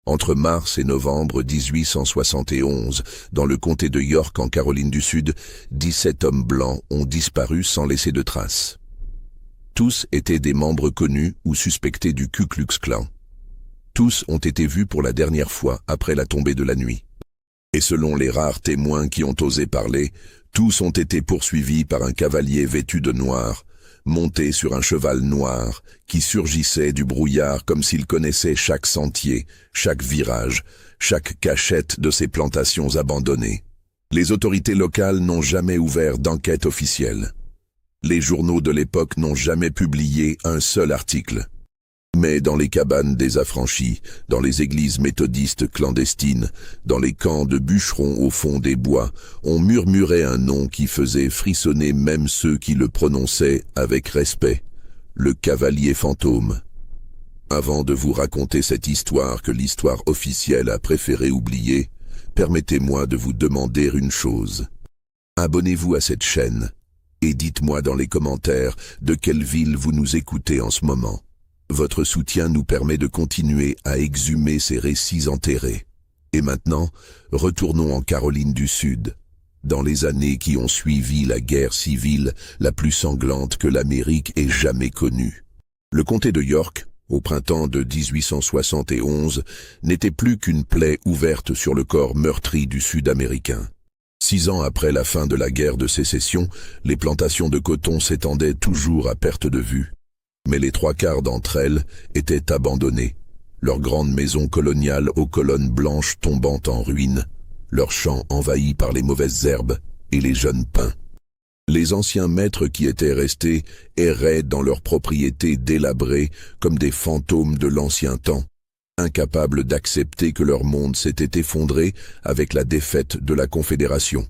Entre mars et novembre 1871, dans le comté de York en Caroline du Sud, 17 hommes blancs ont disparu sans laisser de traces. Tous étaient des membres connus ou suspectés du Ku Klux Klan. Tous ont été vus pour la dernière fois après la tombée de la nuit. Et selon les rares témoins qui ont osé parler, tous ont été poursuivis par un cavalier vêtu de noir, monté sur un cheval noir, qui surgissait du brouillard comme s'il connaissait chaque sentier, chaque virage, chaque cachette de ces plantations abandonnées. Les autorités locales n'ont jamais ouvert d'enquête officielle. Les journaux de l'époque n'ont jamais publié un seul article. Mais dans les cabanes des affranchis, dans les églises méthodistes clandestines, dans les camps de bûcherons au fond des bois, on murmurait un nom qui faisait frissonner même ceux qui le prononçaient avec respect, le cavalier fantôme. Avant de vous raconter cette histoire que l'histoire officielle a préféré oublier, permettez-moi de vous demander une chose. Abonnez-vous à cette chaîne et dites-moi dans les commentaires de quelle ville vous nous écoutez en ce moment. Votre soutien nous permet de continuer à exhumer ces récits enterrés. Et maintenant, retournons en Caroline du Sud, dans les années qui ont suivi la guerre civile la plus sanglante que l'Amérique ait jamais connue. Le comté de York, au printemps de 1871, n'était plus qu'une plaie ouverte sur le corps meurtri du Sud-Américain. 6 ans après la fin de la guerre de sécession, les plantations de coton s'étendaient toujours à perte de vue. Mais les 3/4 d'entre elles étaient abandonnées, leurs grandes maisons coloniales aux colonnes blanches tombant en ruine, leurs champs envahis par les mauvaises herbes et les jeunes pins. Les anciens maîtres qui étaient restés erraient dans leurs propriétés délabrées comme des fantômes de l'ancien temps, incapables d'accepter que leur monde s'était effondré avec la défaite de la Confédération.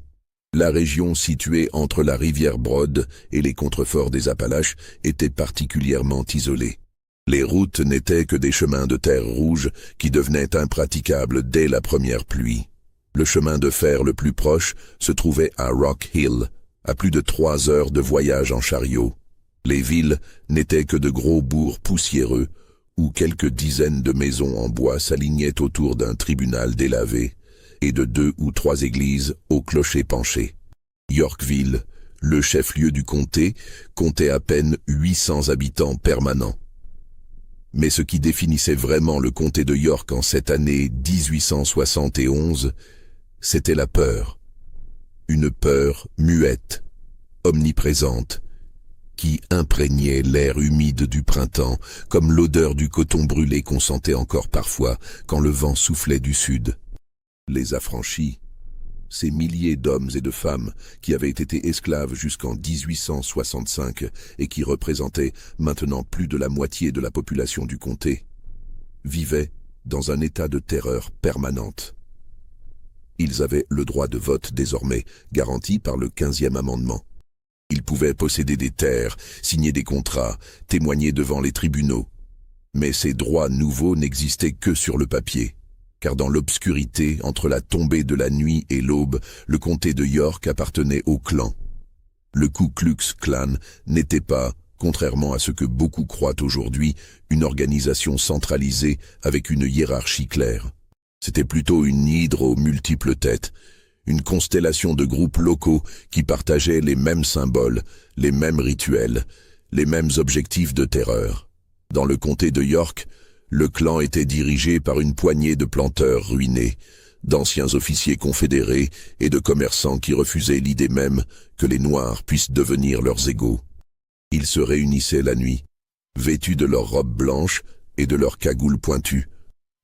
La région située entre la rivière Broad et les contreforts des Appalaches était particulièrement isolée. Les routes n'étaient que des chemins de terre rouge qui devenaient impraticables dès la première pluie. Le chemin de fer le plus proche se trouvait à Rock Hill, à plus de 3 heures de voyage en chariot. Les villes n'étaient que de gros bourgs poussiéreux, où quelques dizaines de maisons en bois s'alignaient autour d'un tribunal délavé, et de 2 ou 3 églises au clocher penché. Yorkville, le chef-lieu du comté, comptait à peine 800 habitants permanents. Mais ce qui définissait vraiment le comté de York en cette année 1871, c'était la peur. Une peur muette, omniprésente, qui imprégnait l'air humide du printemps, comme l'odeur du coton brûlé qu'on sentait encore parfois quand le vent soufflait du sud. Les affranchis, ces milliers d'hommes et de femmes qui avaient été esclaves jusqu'en 1865 et qui représentaient maintenant plus de la moitié de la population du comté, vivaient dans un état de terreur permanente. Ils avaient le droit de vote désormais, garanti par le 15e amendement. Ils pouvaient posséder des terres, signer des contrats, témoigner devant les tribunaux. Mais ces droits nouveaux n'existaient que sur le papier. Car dans l'obscurité, entre la tombée de la nuit et l'aube, le comté de York appartenait au clan. Le Ku Klux Klan n'était pas, contrairement à ce que beaucoup croient aujourd'hui, une organisation centralisée avec une hiérarchie claire. C'était plutôt une hydre aux multiples têtes, une constellation de groupes locaux qui partageaient les mêmes symboles, les mêmes rituels, les mêmes objectifs de terreur. Dans le comté de York, le clan était dirigé par une poignée de planteurs ruinés, d'anciens officiers confédérés et de commerçants qui refusaient l'idée même que les Noirs puissent devenir leurs égaux. Ils se réunissaient la nuit, vêtus de leurs robes blanches et de leurs cagoules pointues,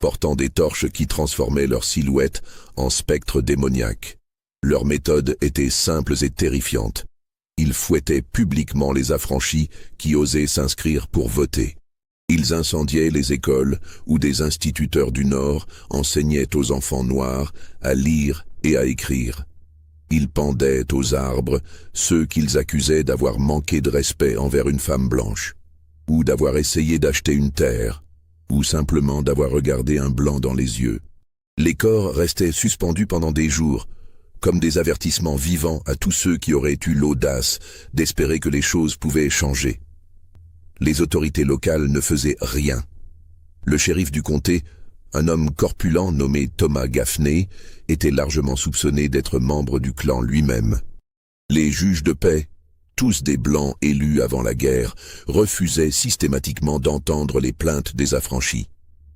portant des torches qui transformaient leurs silhouettes en spectres démoniaques. Leurs méthodes étaient simples et terrifiantes. Ils fouettaient publiquement les affranchis qui osaient s'inscrire pour voter. Ils incendiaient les écoles où des instituteurs du Nord enseignaient aux enfants noirs à lire et à écrire. Ils pendaient aux arbres ceux qu'ils accusaient d'avoir manqué de respect envers une femme blanche, ou d'avoir essayé d'acheter une terre, ou simplement d'avoir regardé un blanc dans les yeux. Les corps restaient suspendus pendant des jours, comme des avertissements vivants à tous ceux qui auraient eu l'audace d'espérer que les choses pouvaient changer. Les autorités locales ne faisaient rien. Le shérif du comté Un homme corpulent nommé Thomas Gaffney était largement soupçonné d'être membre du clan lui-même. Les juges de paix, tous des Blancs élus avant la guerre, refusaient systématiquement d'entendre les plaintes des affranchis.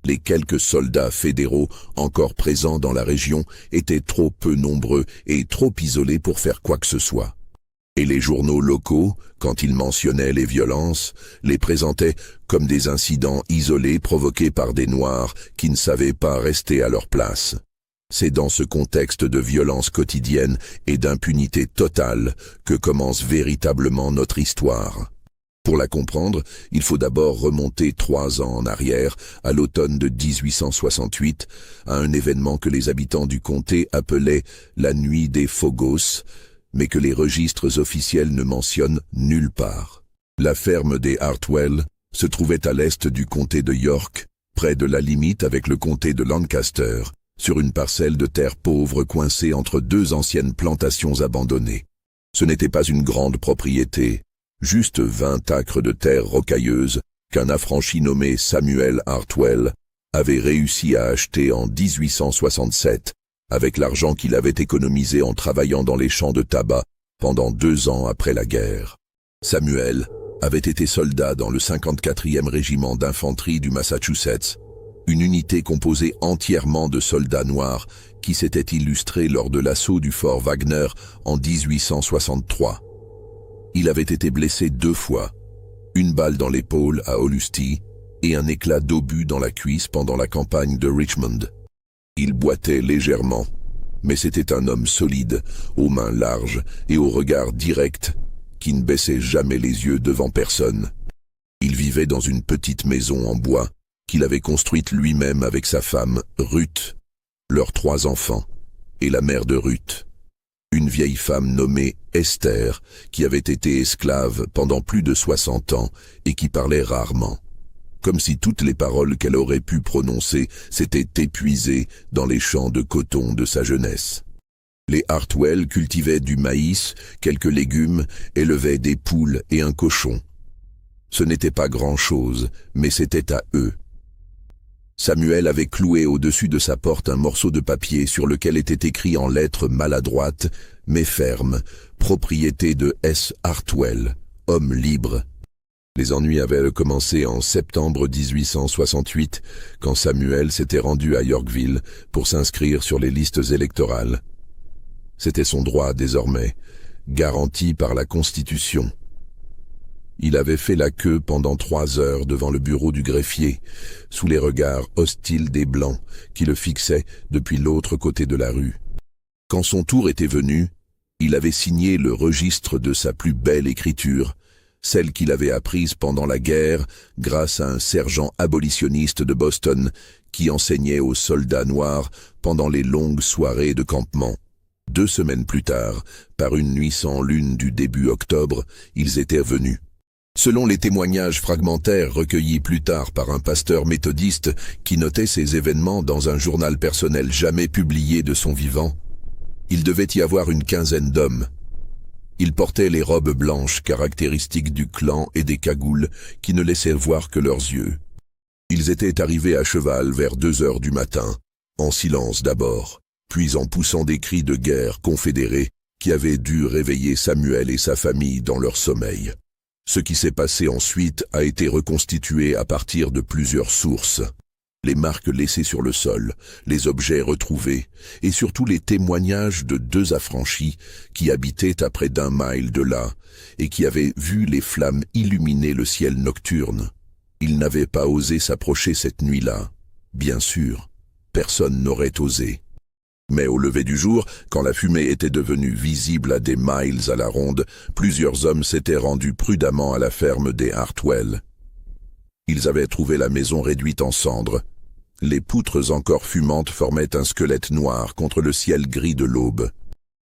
Les quelques soldats fédéraux encore présents dans la région étaient trop peu nombreux et trop isolés pour faire quoi que ce soit. Et les journaux locaux, quand ils mentionnaient les violences, les présentaient comme des incidents isolés provoqués par des Noirs qui ne savaient pas rester à leur place. C'est dans ce contexte de violence quotidienne et d'impunité totale que commence véritablement notre histoire. Pour la comprendre, il faut d'abord remonter 3 ans en arrière, à l'automne de 1868, à un événement que les habitants du comté appelaient la Nuit des Phogos, mais que les registres officiels ne mentionnent nulle part. La ferme des Hartwell se trouvait à l'est du comté de York, près de la limite avec le comté de Lancaster, sur une parcelle de terre pauvre coincée entre 2 anciennes plantations abandonnées. Ce n'était pas une grande propriété, juste 20 acres de terre rocailleuse qu'un affranchi nommé Samuel Hartwell avait réussi à acheter en 1867, avec l'argent qu'il avait économisé en travaillant dans les champs de tabac pendant 2 ans après la guerre. Samuel avait été soldat dans le 54e régiment d'infanterie du Massachusetts, une unité composée entièrement de soldats noirs qui s'était illustrée lors de l'assaut du fort Wagner en 1863. Il avait été blessé 2 fois, une balle dans l'épaule à Olustee et un éclat d'obus dans la cuisse pendant la campagne de Richmond. Il boitait légèrement, mais c'était un homme solide, aux mains larges et au regard direct, qui ne baissait jamais les yeux devant personne. Il vivait dans une petite maison en bois qu'il avait construite lui-même avec sa femme, Ruth, leurs 3 enfants, et la mère de Ruth, une vieille femme nommée Esther, qui avait été esclave pendant plus de 60 ans et qui parlait rarement, comme si toutes les paroles qu'elle aurait pu prononcer s'étaient épuisées dans les champs de coton de sa jeunesse. Les Hartwell cultivaient du maïs, quelques légumes, élevaient des poules et un cochon. Ce n'était pas grand-chose, mais c'était à eux. Samuel avait cloué au-dessus de sa porte un morceau de papier sur lequel était écrit en lettres maladroites, mais fermes, propriété de S. Hartwell, homme libre. Les ennuis avaient commencé en septembre 1868, quand Samuel s'était rendu à Yorkville pour s'inscrire sur les listes électorales. C'était son droit désormais, garanti par la Constitution. Il avait fait la queue pendant 3 heures devant le bureau du greffier, sous les regards hostiles des Blancs qui le fixaient depuis l'autre côté de la rue. Quand son tour était venu, il avait signé le registre de sa plus belle écriture, celle qu'il avait apprise pendant la guerre grâce à un sergent abolitionniste de Boston qui enseignait aux soldats noirs pendant les longues soirées de campement. 2 semaines plus tard, par une nuit sans lune du début octobre, ils étaient venus. Selon les témoignages fragmentaires recueillis plus tard par un pasteur méthodiste qui notait ces événements dans un journal personnel jamais publié de son vivant, il devait y avoir une 15aine d'hommes. Ils portaient les robes blanches caractéristiques du clan et des cagoules qui ne laissaient voir que leurs yeux. Ils étaient arrivés à cheval vers 2 heures du matin, en silence d'abord, puis en poussant des cris de guerre confédérés qui avaient dû réveiller Samuel et sa famille dans leur sommeil. Ce qui s'est passé ensuite a été reconstitué à partir de plusieurs sources. Les marques laissées sur le sol, les objets retrouvés, et surtout les témoignages de 2 affranchis qui habitaient à près d'1 mile de là, et qui avaient vu les flammes illuminer le ciel nocturne. Ils n'avaient pas osé s'approcher cette nuit-là. Bien sûr, personne n'aurait osé. Mais au lever du jour, quand la fumée était devenue visible à des miles à la ronde, plusieurs hommes s'étaient rendus prudemment à la ferme des Hartwell. Ils avaient trouvé la maison réduite en cendres. Les poutres encore fumantes formaient un squelette noir contre le ciel gris de l'aube.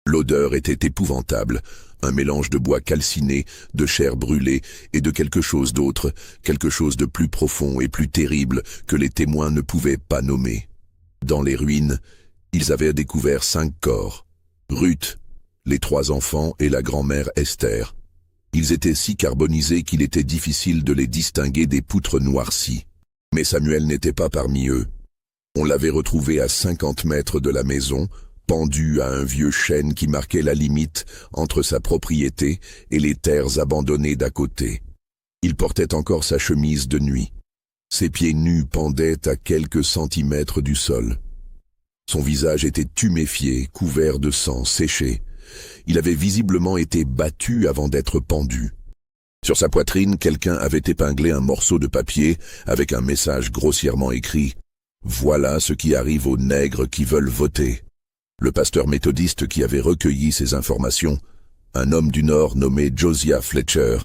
L'odeur était épouvantable, un mélange de bois calciné, de chair brûlée et de quelque chose d'autre, quelque chose de plus profond et plus terrible que les témoins ne pouvaient pas nommer. Dans les ruines, ils avaient découvert 5 corps. Ruth, les 3 enfants et la grand-mère Esther. Ils étaient si carbonisés qu'il était difficile de les distinguer des poutres noircies. Mais Samuel n'était pas parmi eux. On l'avait retrouvé à 50 mètres de la maison, pendu à un vieux chêne qui marquait la limite entre sa propriété et les terres abandonnées d'à côté. Il portait encore sa chemise de nuit. Ses pieds nus pendaient à quelques centimètres du sol. Son visage était tuméfié, couvert de sang séché. Il avait visiblement été battu avant d'être pendu. Sur sa poitrine, quelqu'un avait épinglé un morceau de papier avec un message grossièrement écrit « Voilà ce qui arrive aux nègres qui veulent voter ». Le pasteur méthodiste qui avait recueilli ces informations, un homme du Nord nommé Josiah Fletcher,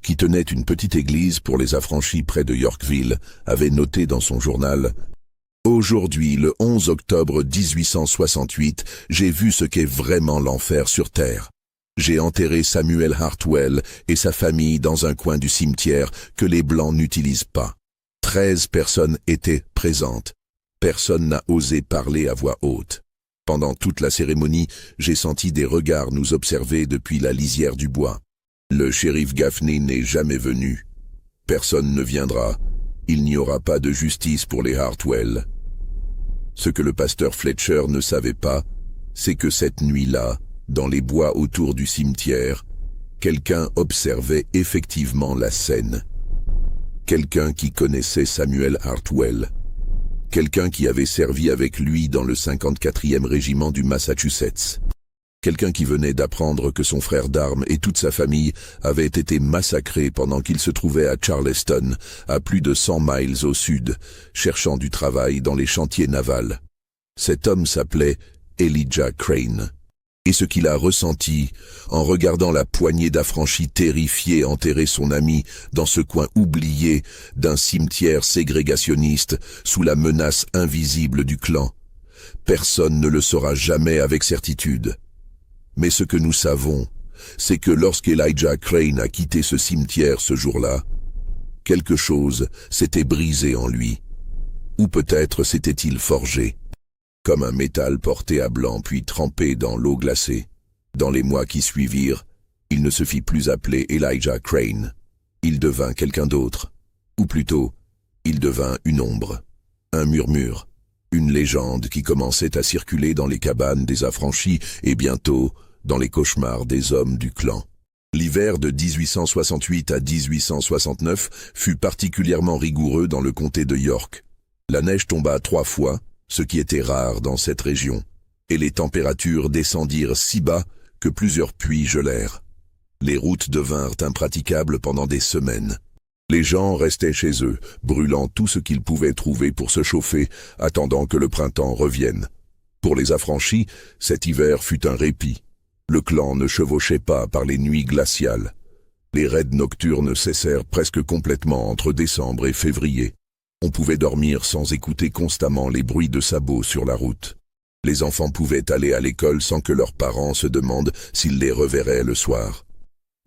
qui tenait une petite église pour les affranchis près de Yorkville, avait noté dans son journal « Aujourd'hui, le 11 octobre 1868, j'ai vu ce qu'est vraiment l'enfer sur terre. J'ai enterré Samuel Hartwell et sa famille dans un coin du cimetière que les Blancs n'utilisent pas. 13 personnes étaient présentes. Personne n'a osé parler à voix haute. Pendant toute la cérémonie, j'ai senti des regards nous observer depuis la lisière du bois. Le shérif Gaffney n'est jamais venu. Personne ne viendra. Il n'y aura pas de justice pour les Hartwell. » Ce que le pasteur Fletcher ne savait pas, c'est que cette nuit-là, dans les bois autour du cimetière, quelqu'un observait effectivement la scène. Quelqu'un qui connaissait Samuel Hartwell. Quelqu'un qui avait servi avec lui dans le 54e régiment du Massachusetts. Quelqu'un qui venait d'apprendre que son frère d'armes et toute sa famille avaient été massacrés pendant qu'il se trouvait à Charleston, à plus de 100 miles au sud, cherchant du travail dans les chantiers navals. Cet homme s'appelait Elijah Crane. Et ce qu'il a ressenti en regardant la poignée d'affranchis terrifiés enterrer son ami dans ce coin oublié d'un cimetière ségrégationniste sous la menace invisible du clan, personne ne le saura jamais avec certitude. Mais ce que nous savons, c'est que lorsqu'Elijah Crane a quitté ce cimetière ce jour-là, quelque chose s'était brisé en lui. Ou peut-être s'était-il forgé, comme un métal porté à blanc puis trempé dans l'eau glacée. Dans les mois qui suivirent, il ne se fit plus appeler Elijah Crane. Il devint quelqu'un d'autre. Ou plutôt, il devint une ombre, un murmure, une légende qui commençait à circuler dans les cabanes des affranchis et bientôt dans les cauchemars des hommes du clan. L'hiver de 1868 à 1869 fut particulièrement rigoureux dans le comté de York. La neige tomba 3 fois, ce qui était rare dans cette région, et les températures descendirent si bas que plusieurs puits gelèrent. Les routes devinrent impraticables pendant des semaines. Les gens restaient chez eux, brûlant tout ce qu'ils pouvaient trouver pour se chauffer, attendant que le printemps revienne. Pour les affranchis, cet hiver fut un répit. Le clan ne chevauchait pas par les nuits glaciales. Les raids nocturnes cessèrent presque complètement entre décembre et février. On pouvait dormir sans écouter constamment les bruits de sabots sur la route. Les enfants pouvaient aller à l'école sans que leurs parents se demandent s'ils les reverraient le soir.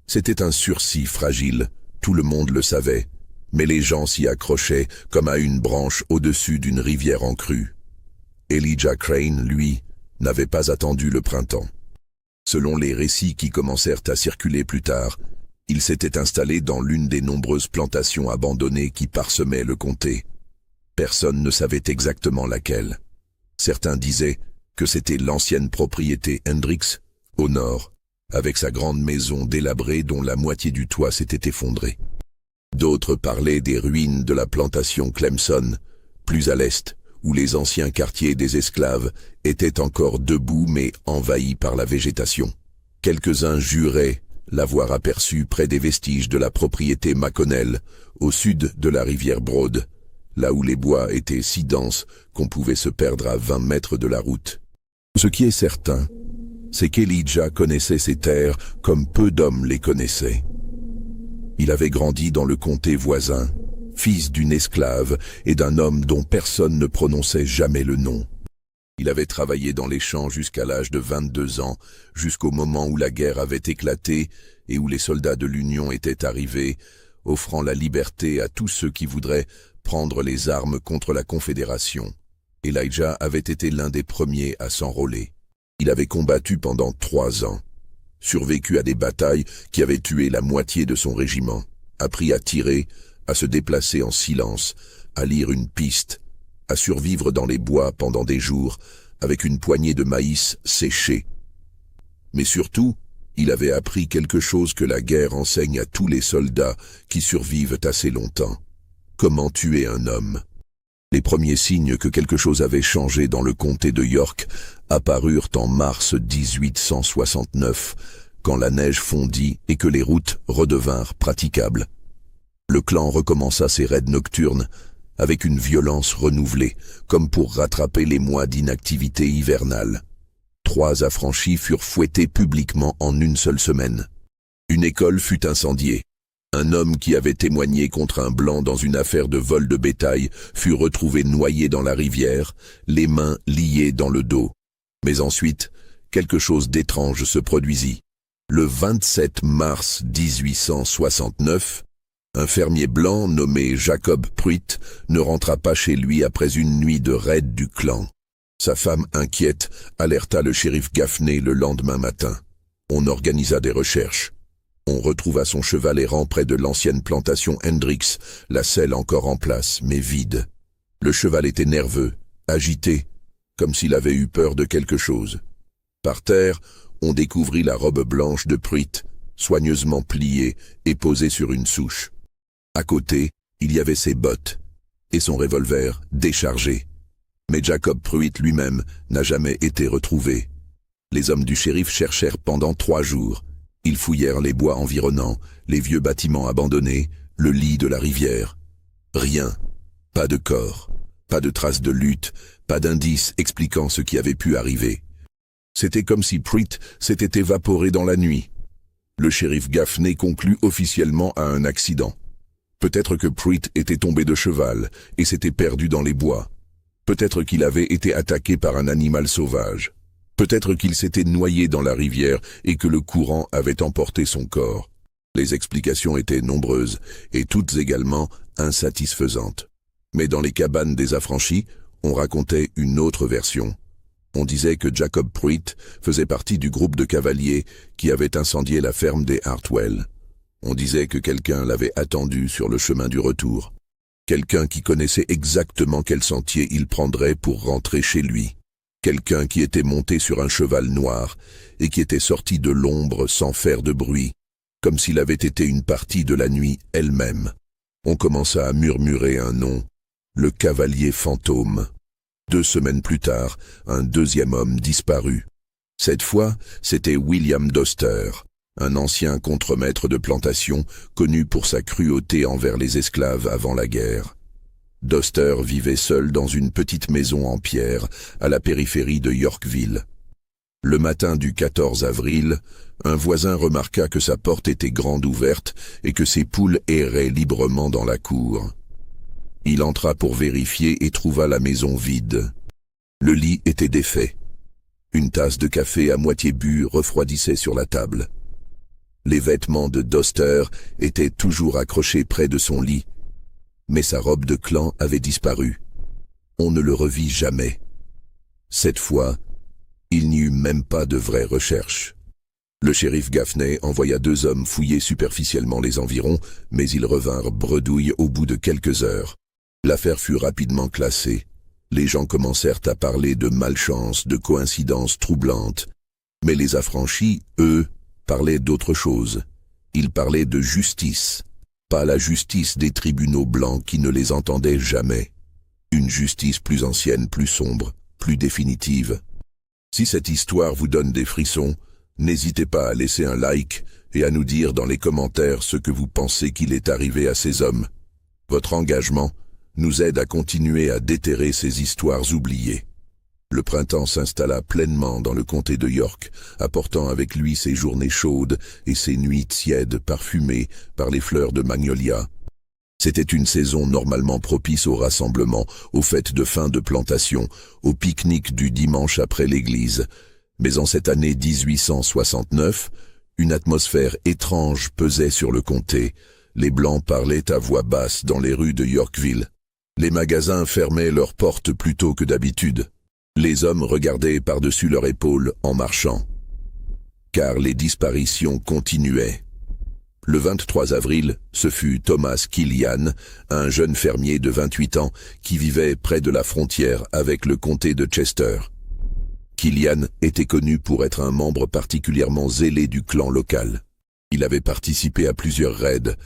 C'était un sursis fragile, tout le monde le savait, mais les gens s'y accrochaient comme à une branche au-dessus d'une rivière en crue. Elijah Crane, lui, n'avait pas attendu le printemps. Selon les récits qui commencèrent à circuler plus tard, il s'était installé dans l'une des nombreuses plantations abandonnées qui parsemaient le comté. Personne ne savait exactement laquelle. Certains disaient que c'était l'ancienne propriété Hendricks, au nord, avec sa grande maison délabrée dont la moitié du toit s'était effondrée. D'autres parlaient des ruines de la plantation Clemson, plus à l'est, où les anciens quartiers des esclaves étaient encore debout mais envahis par la végétation. Quelques-uns juraient l'avoir aperçu près des vestiges de la propriété McConnell, au sud de la rivière Broad, là où les bois étaient si denses qu'on pouvait se perdre à 20 mètres de la route. Ce qui est certain, c'est qu'Elijah connaissait ces terres comme peu d'hommes les connaissaient. Il avait grandi dans le comté voisin, fils d'une esclave et d'un homme dont personne ne prononçait jamais le nom. Il avait travaillé dans les champs jusqu'à l'âge de 22 ans, jusqu'au moment où la guerre avait éclaté et où les soldats de l'Union étaient arrivés, offrant la liberté à tous ceux qui voudraient prendre les armes contre la Confédération. Elijah avait été l'un des premiers à s'enrôler. Il avait combattu pendant 3 ans, survécu à des batailles qui avaient tué la moitié de son régiment, appris à tirer, à se déplacer en silence, à lire une piste, à survivre dans les bois pendant des jours, avec une poignée de maïs séché. Mais surtout, il avait appris quelque chose que la guerre enseigne à tous les soldats qui survivent assez longtemps. Comment tuer un homme. Les premiers signes que quelque chose avait changé dans le comté de York apparurent en mars 1869, quand la neige fondit et que les routes redevinrent praticables. Le clan recommença ses raids nocturnes avec une violence renouvelée, comme pour rattraper les mois d'inactivité hivernale. 3 affranchis furent fouettés publiquement en une seule semaine. Une école fut incendiée. Un homme qui avait témoigné contre un blanc dans une affaire de vol de bétail fut retrouvé noyé dans la rivière, les mains liées dans le dos. Mais ensuite, quelque chose d'étrange se produisit. Le 27 mars 1869, un fermier blanc nommé Jacob Pruitt ne rentra pas chez lui après une nuit de raid du clan. Sa femme, inquiète, alerta le shérif Gaffney le lendemain matin. On organisa des recherches. On retrouva son cheval errant près de l'ancienne plantation Hendricks, la selle encore en place, mais vide. Le cheval était nerveux, agité, comme s'il avait eu peur de quelque chose. Par terre, on découvrit la robe blanche de Pruitt, soigneusement pliée et posée sur une souche. À côté, il y avait ses bottes et son revolver déchargé. Mais Jacob Pruitt lui-même n'a jamais été retrouvé. Les hommes du shérif cherchèrent pendant 3 jours. Ils fouillèrent les bois environnants, les vieux bâtiments abandonnés, le lit de la rivière. Rien. Pas de corps, pas de traces de lutte, pas d'indices expliquant ce qui avait pu arriver. C'était comme si Pruitt s'était évaporé dans la nuit. Le shérif Gaffney conclut officiellement à un accident. Peut-être que Pruitt était tombé de cheval et s'était perdu dans les bois. Peut-être qu'il avait été attaqué par un animal sauvage. Peut-être qu'il s'était noyé dans la rivière et que le courant avait emporté son corps. Les explications étaient nombreuses et toutes également insatisfaisantes. Mais dans les cabanes des affranchis, on racontait une autre version. On disait que Jacob Pruitt faisait partie du groupe de cavaliers qui avait incendié la ferme des Hartwell. On disait que quelqu'un l'avait attendu sur le chemin du retour. Quelqu'un qui connaissait exactement quel sentier il prendrait pour rentrer chez lui. Quelqu'un qui était monté sur un cheval noir et qui était sorti de l'ombre sans faire de bruit, comme s'il avait été une partie de la nuit elle-même. On commença à murmurer un nom, le cavalier fantôme. 2 semaines plus tard, un deuxième homme disparut. Cette fois, c'était William Doster, un ancien contremaître de plantation connu pour sa cruauté envers les esclaves avant la guerre. Doster vivait seul dans une petite maison en pierre à la périphérie de Yorkville. Le matin du 14 avril, un voisin remarqua que sa porte était grande ouverte et que ses poules erraient librement dans la cour. Il entra pour vérifier et trouva la maison vide. Le lit était défait. Une tasse de café à moitié bu refroidissait sur la table. Les vêtements de Doster étaient toujours accrochés près de son lit, mais sa robe de clan avait disparu. On ne le revit jamais. Cette fois, il n'y eut même pas de vraie recherche. Le shérif Gaffney envoya 2 hommes fouiller superficiellement les environs, mais ils revinrent bredouilles au bout de quelques heures. L'affaire fut rapidement classée. Les gens commencèrent à parler de malchance, de coïncidences troublantes. Mais les affranchis, eux, parlaient d'autre chose. Ils parlaient de justice. Pas la justice des tribunaux blancs qui ne les entendaient jamais. Une justice plus ancienne, plus sombre, plus définitive. Si cette histoire vous donne des frissons, n'hésitez pas à laisser un like et à nous dire dans les commentaires ce que vous pensez qu'il est arrivé à ces hommes. Votre engagement nous aide à continuer à déterrer ces histoires oubliées. Le printemps s'installa pleinement dans le comté de York, apportant avec lui ses journées chaudes et ses nuits tièdes parfumées par les fleurs de magnolia. C'était une saison normalement propice aux rassemblements, aux fêtes de fin de plantation, aux pique-niques du dimanche après l'église. Mais en cette année 1869, une atmosphère étrange pesait sur le comté. Les Blancs parlaient à voix basse dans les rues de Yorkville. Les magasins fermaient leurs portes plus tôt que d'habitude. Les hommes regardaient par-dessus leur épaule en marchant. Car les disparitions continuaient. Le 23 avril, ce fut Thomas Killian, un jeune fermier de 28 ans qui vivait près de la frontière avec le comté de Chester. Killian était connu pour être un membre particulièrement zélé du clan local. Il avait participé à plusieurs raids,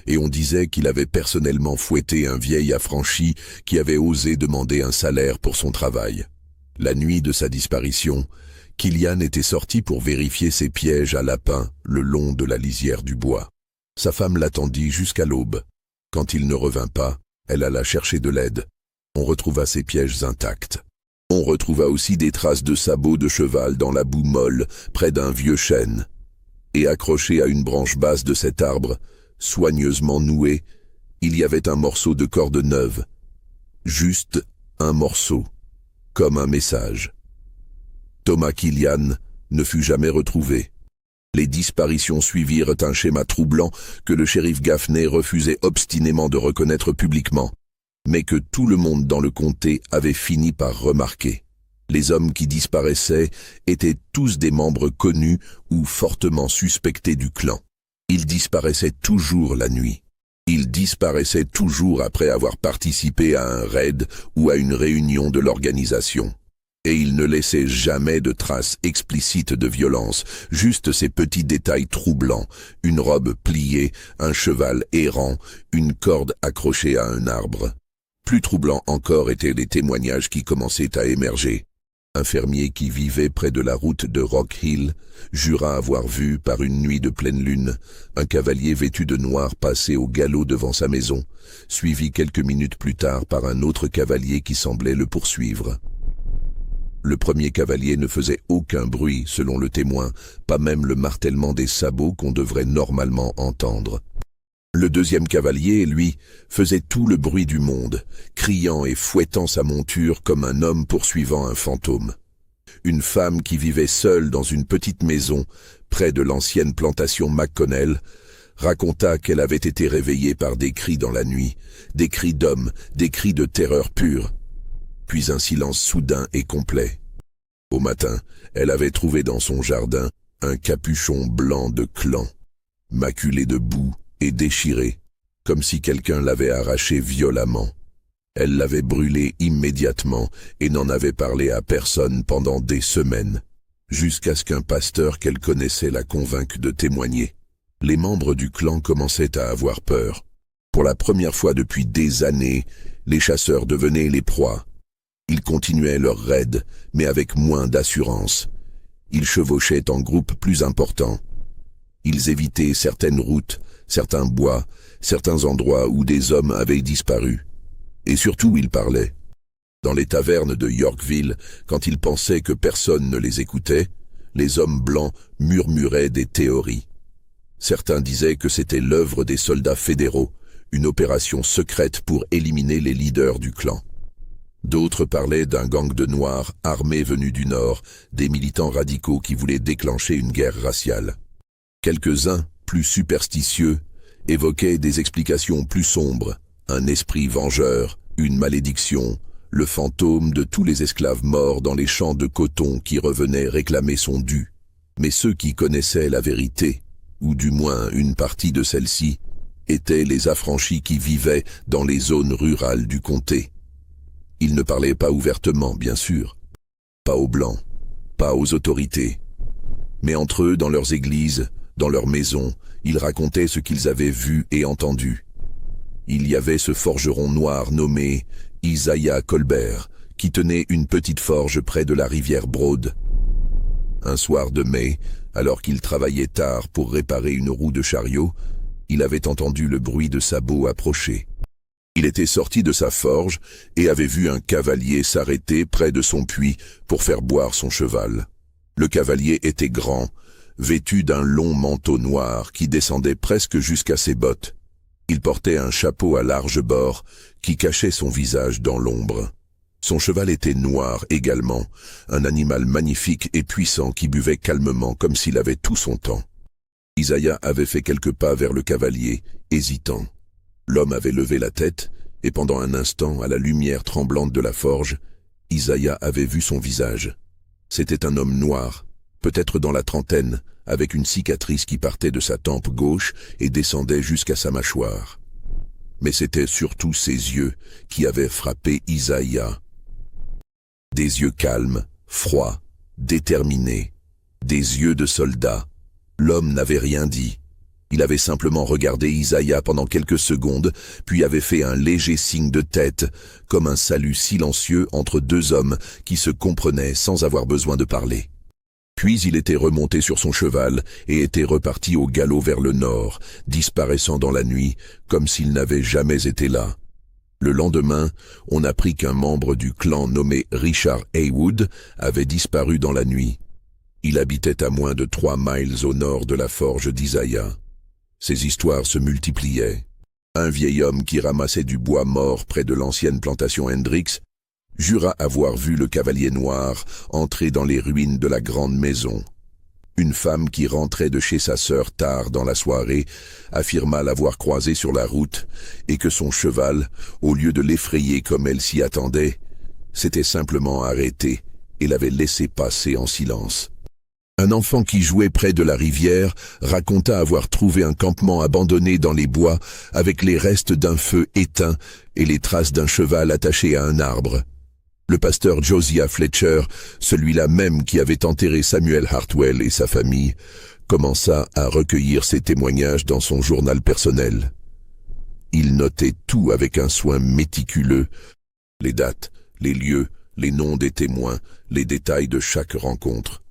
et on disait qu'il avait personnellement fouetté un vieil affranchi qui avait osé demander un salaire pour son travail. La nuit de sa disparition, Killian était sorti pour vérifier ses pièges à lapins le long de la lisière du bois. Sa femme l'attendit jusqu'à l'aube. Quand il ne revint pas, elle alla chercher de l'aide. On retrouva ses pièges intacts. On retrouva aussi des traces de sabots de cheval dans la boue molle, près d'un vieux chêne. Et accroché à une branche basse de cet arbre, soigneusement noué, il y avait un morceau de corde neuve. Juste un morceau, comme un message. Thomas Killian ne fut jamais retrouvé. Les disparitions suivirent un schéma troublant que le shérif Gaffney refusait obstinément de reconnaître publiquement, mais que tout le monde dans le comté avait fini par remarquer. Les hommes qui disparaissaient étaient tous des membres connus ou fortement suspectés du clan. Ils disparaissaient toujours la nuit. Ils disparaissaient toujours après avoir participé à un raid ou à une réunion de l'organisation. Et ils ne laissaient jamais de traces explicites de violence, juste ces petits détails troublants, une robe pliée, un cheval errant, une corde accrochée à un arbre. Plus troublants encore étaient les témoignages qui commençaient à émerger. Un fermier qui vivait près de la route de Rock Hill jura avoir vu, par une nuit de pleine lune, un cavalier vêtu de noir passer au galop devant sa maison, suivi quelques minutes plus tard par un autre cavalier qui semblait le poursuivre. Le premier cavalier ne faisait aucun bruit, selon le témoin, pas même le martèlement des sabots qu'on devrait normalement entendre. Le deuxième cavalier, lui, faisait tout le bruit du monde, criant et fouettant sa monture comme un homme poursuivant un fantôme. Une femme qui vivait seule dans une petite maison, près de l'ancienne plantation McConnell, raconta qu'elle avait été réveillée par des cris dans la nuit, des cris d'hommes, des cris de terreur pure, puis un silence soudain et complet. Au matin, elle avait trouvé dans son jardin un capuchon blanc de clan, maculé de boue et déchiré, comme si quelqu'un l'avait arraché violemment. Elle l'avait brûlé immédiatement et n'en avait parlé à personne pendant des semaines, jusqu'à ce qu'un pasteur qu'elle connaissait la convainque de témoigner. Les membres du clan commençaient à avoir peur. Pour la première fois depuis des années, les chasseurs devenaient les proies. Ils continuaient leur raid, mais avec moins d'assurance. Ils chevauchaient en groupes plus importants. Ils évitaient certaines routes, certains bois, certains endroits où des hommes avaient disparu. Et surtout, ils parlaient. Dans les tavernes de Yorkville, quand ils pensaient que personne ne les écoutait, les hommes blancs murmuraient des théories. Certains disaient que c'était l'œuvre des soldats fédéraux, une opération secrète pour éliminer les leaders du clan. D'autres parlaient d'un gang de noirs armés venus du nord, des militants radicaux qui voulaient déclencher une guerre raciale. Quelques-uns, plus superstitieux, évoquaient des explications plus sombres, un esprit vengeur, une malédiction, le fantôme de tous les esclaves morts dans les champs de coton qui revenaient réclamer son dû. Mais ceux qui connaissaient la vérité, ou du moins une partie de celle-ci, étaient les affranchis qui vivaient dans les zones rurales du comté. Ils ne parlaient pas ouvertement, bien sûr, pas aux Blancs, pas aux autorités, mais entre eux, dans leurs églises, dans leurs maisons, ils racontaient ce qu'ils avaient vu et entendu. Il y avait ce forgeron noir nommé Isaiah Colbert, qui tenait une petite forge près de la rivière Broad. Un soir de mai, alors qu'il travaillait tard pour réparer une roue de chariot, il avait entendu le bruit de sabots approcher. Il était sorti de sa forge et avait vu un cavalier s'arrêter près de son puits pour faire boire son cheval. Le cavalier était grand, vêtu d'un long manteau noir qui descendait presque jusqu'à ses bottes. Il portait un chapeau à large bord qui cachait son visage dans l'ombre. Son cheval était noir également, un animal magnifique et puissant qui buvait calmement comme s'il avait tout son temps. Isaiah avait fait quelques pas vers le cavalier, hésitant. L'homme avait levé la tête, et pendant un instant, à la lumière tremblante de la forge, Isaiah avait vu son visage. C'était un homme noir, peut-être dans la trentaine, avec une cicatrice qui partait de sa tempe gauche et descendait jusqu'à sa mâchoire. Mais c'était surtout ses yeux qui avaient frappé Isaiah. Des yeux calmes, froids, déterminés, des yeux de soldat. L'homme n'avait rien dit. Il avait simplement regardé Isaiah pendant quelques secondes, puis avait fait un léger signe de tête, comme un salut silencieux entre deux hommes qui se comprenaient sans avoir besoin de parler. Puis il était remonté sur son cheval et était reparti au galop vers le nord, disparaissant dans la nuit, comme s'il n'avait jamais été là. Le lendemain, on apprit qu'un membre du clan nommé Richard Haywood avait disparu dans la nuit. Il habitait à moins de 3 miles au nord de la forge d'Isaiah. Ces histoires se multipliaient. Un vieil homme qui ramassait du bois mort près de l'ancienne plantation Hendricks jura avoir vu le cavalier noir entrer dans les ruines de la grande maison. Une femme qui rentrait de chez sa sœur tard dans la soirée affirma l'avoir croisé sur la route et que son cheval, au lieu de l'effrayer comme elle s'y attendait, s'était simplement arrêté et l'avait laissé passer en silence. Un enfant qui jouait près de la rivière raconta avoir trouvé un campement abandonné dans les bois avec les restes d'un feu éteint et les traces d'un cheval attaché à un arbre. Le pasteur Josiah Fletcher, celui-là même qui avait enterré Samuel Hartwell et sa famille, commença à recueillir ces témoignages dans son journal personnel. Il notait tout avec un soin méticuleux, les dates, les lieux, les noms des témoins, les détails de chaque rencontre.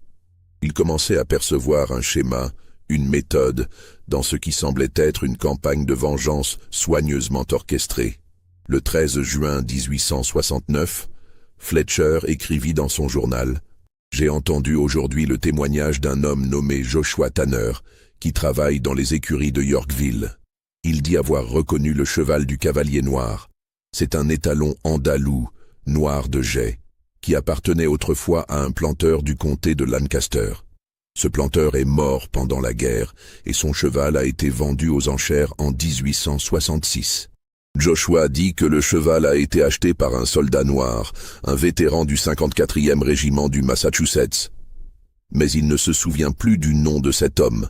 Il commençait à percevoir un schéma, une méthode, dans ce qui semblait être une campagne de vengeance soigneusement orchestrée. Le 13 juin 1869, Fletcher écrivit dans son journal « J'ai entendu aujourd'hui le témoignage d'un homme nommé Joshua Tanner, qui travaille dans les écuries de Yorkville. Il dit avoir reconnu le cheval du cavalier noir. C'est un étalon andalou, noir de jais, qui appartenait autrefois à un planteur du comté de Lancaster. Ce planteur est mort pendant la guerre et son cheval a été vendu aux enchères en 1866. Joshua dit que le cheval a été acheté par un soldat noir, un vétéran du 54e régiment du Massachusetts. Mais il ne se souvient plus du nom de cet homme.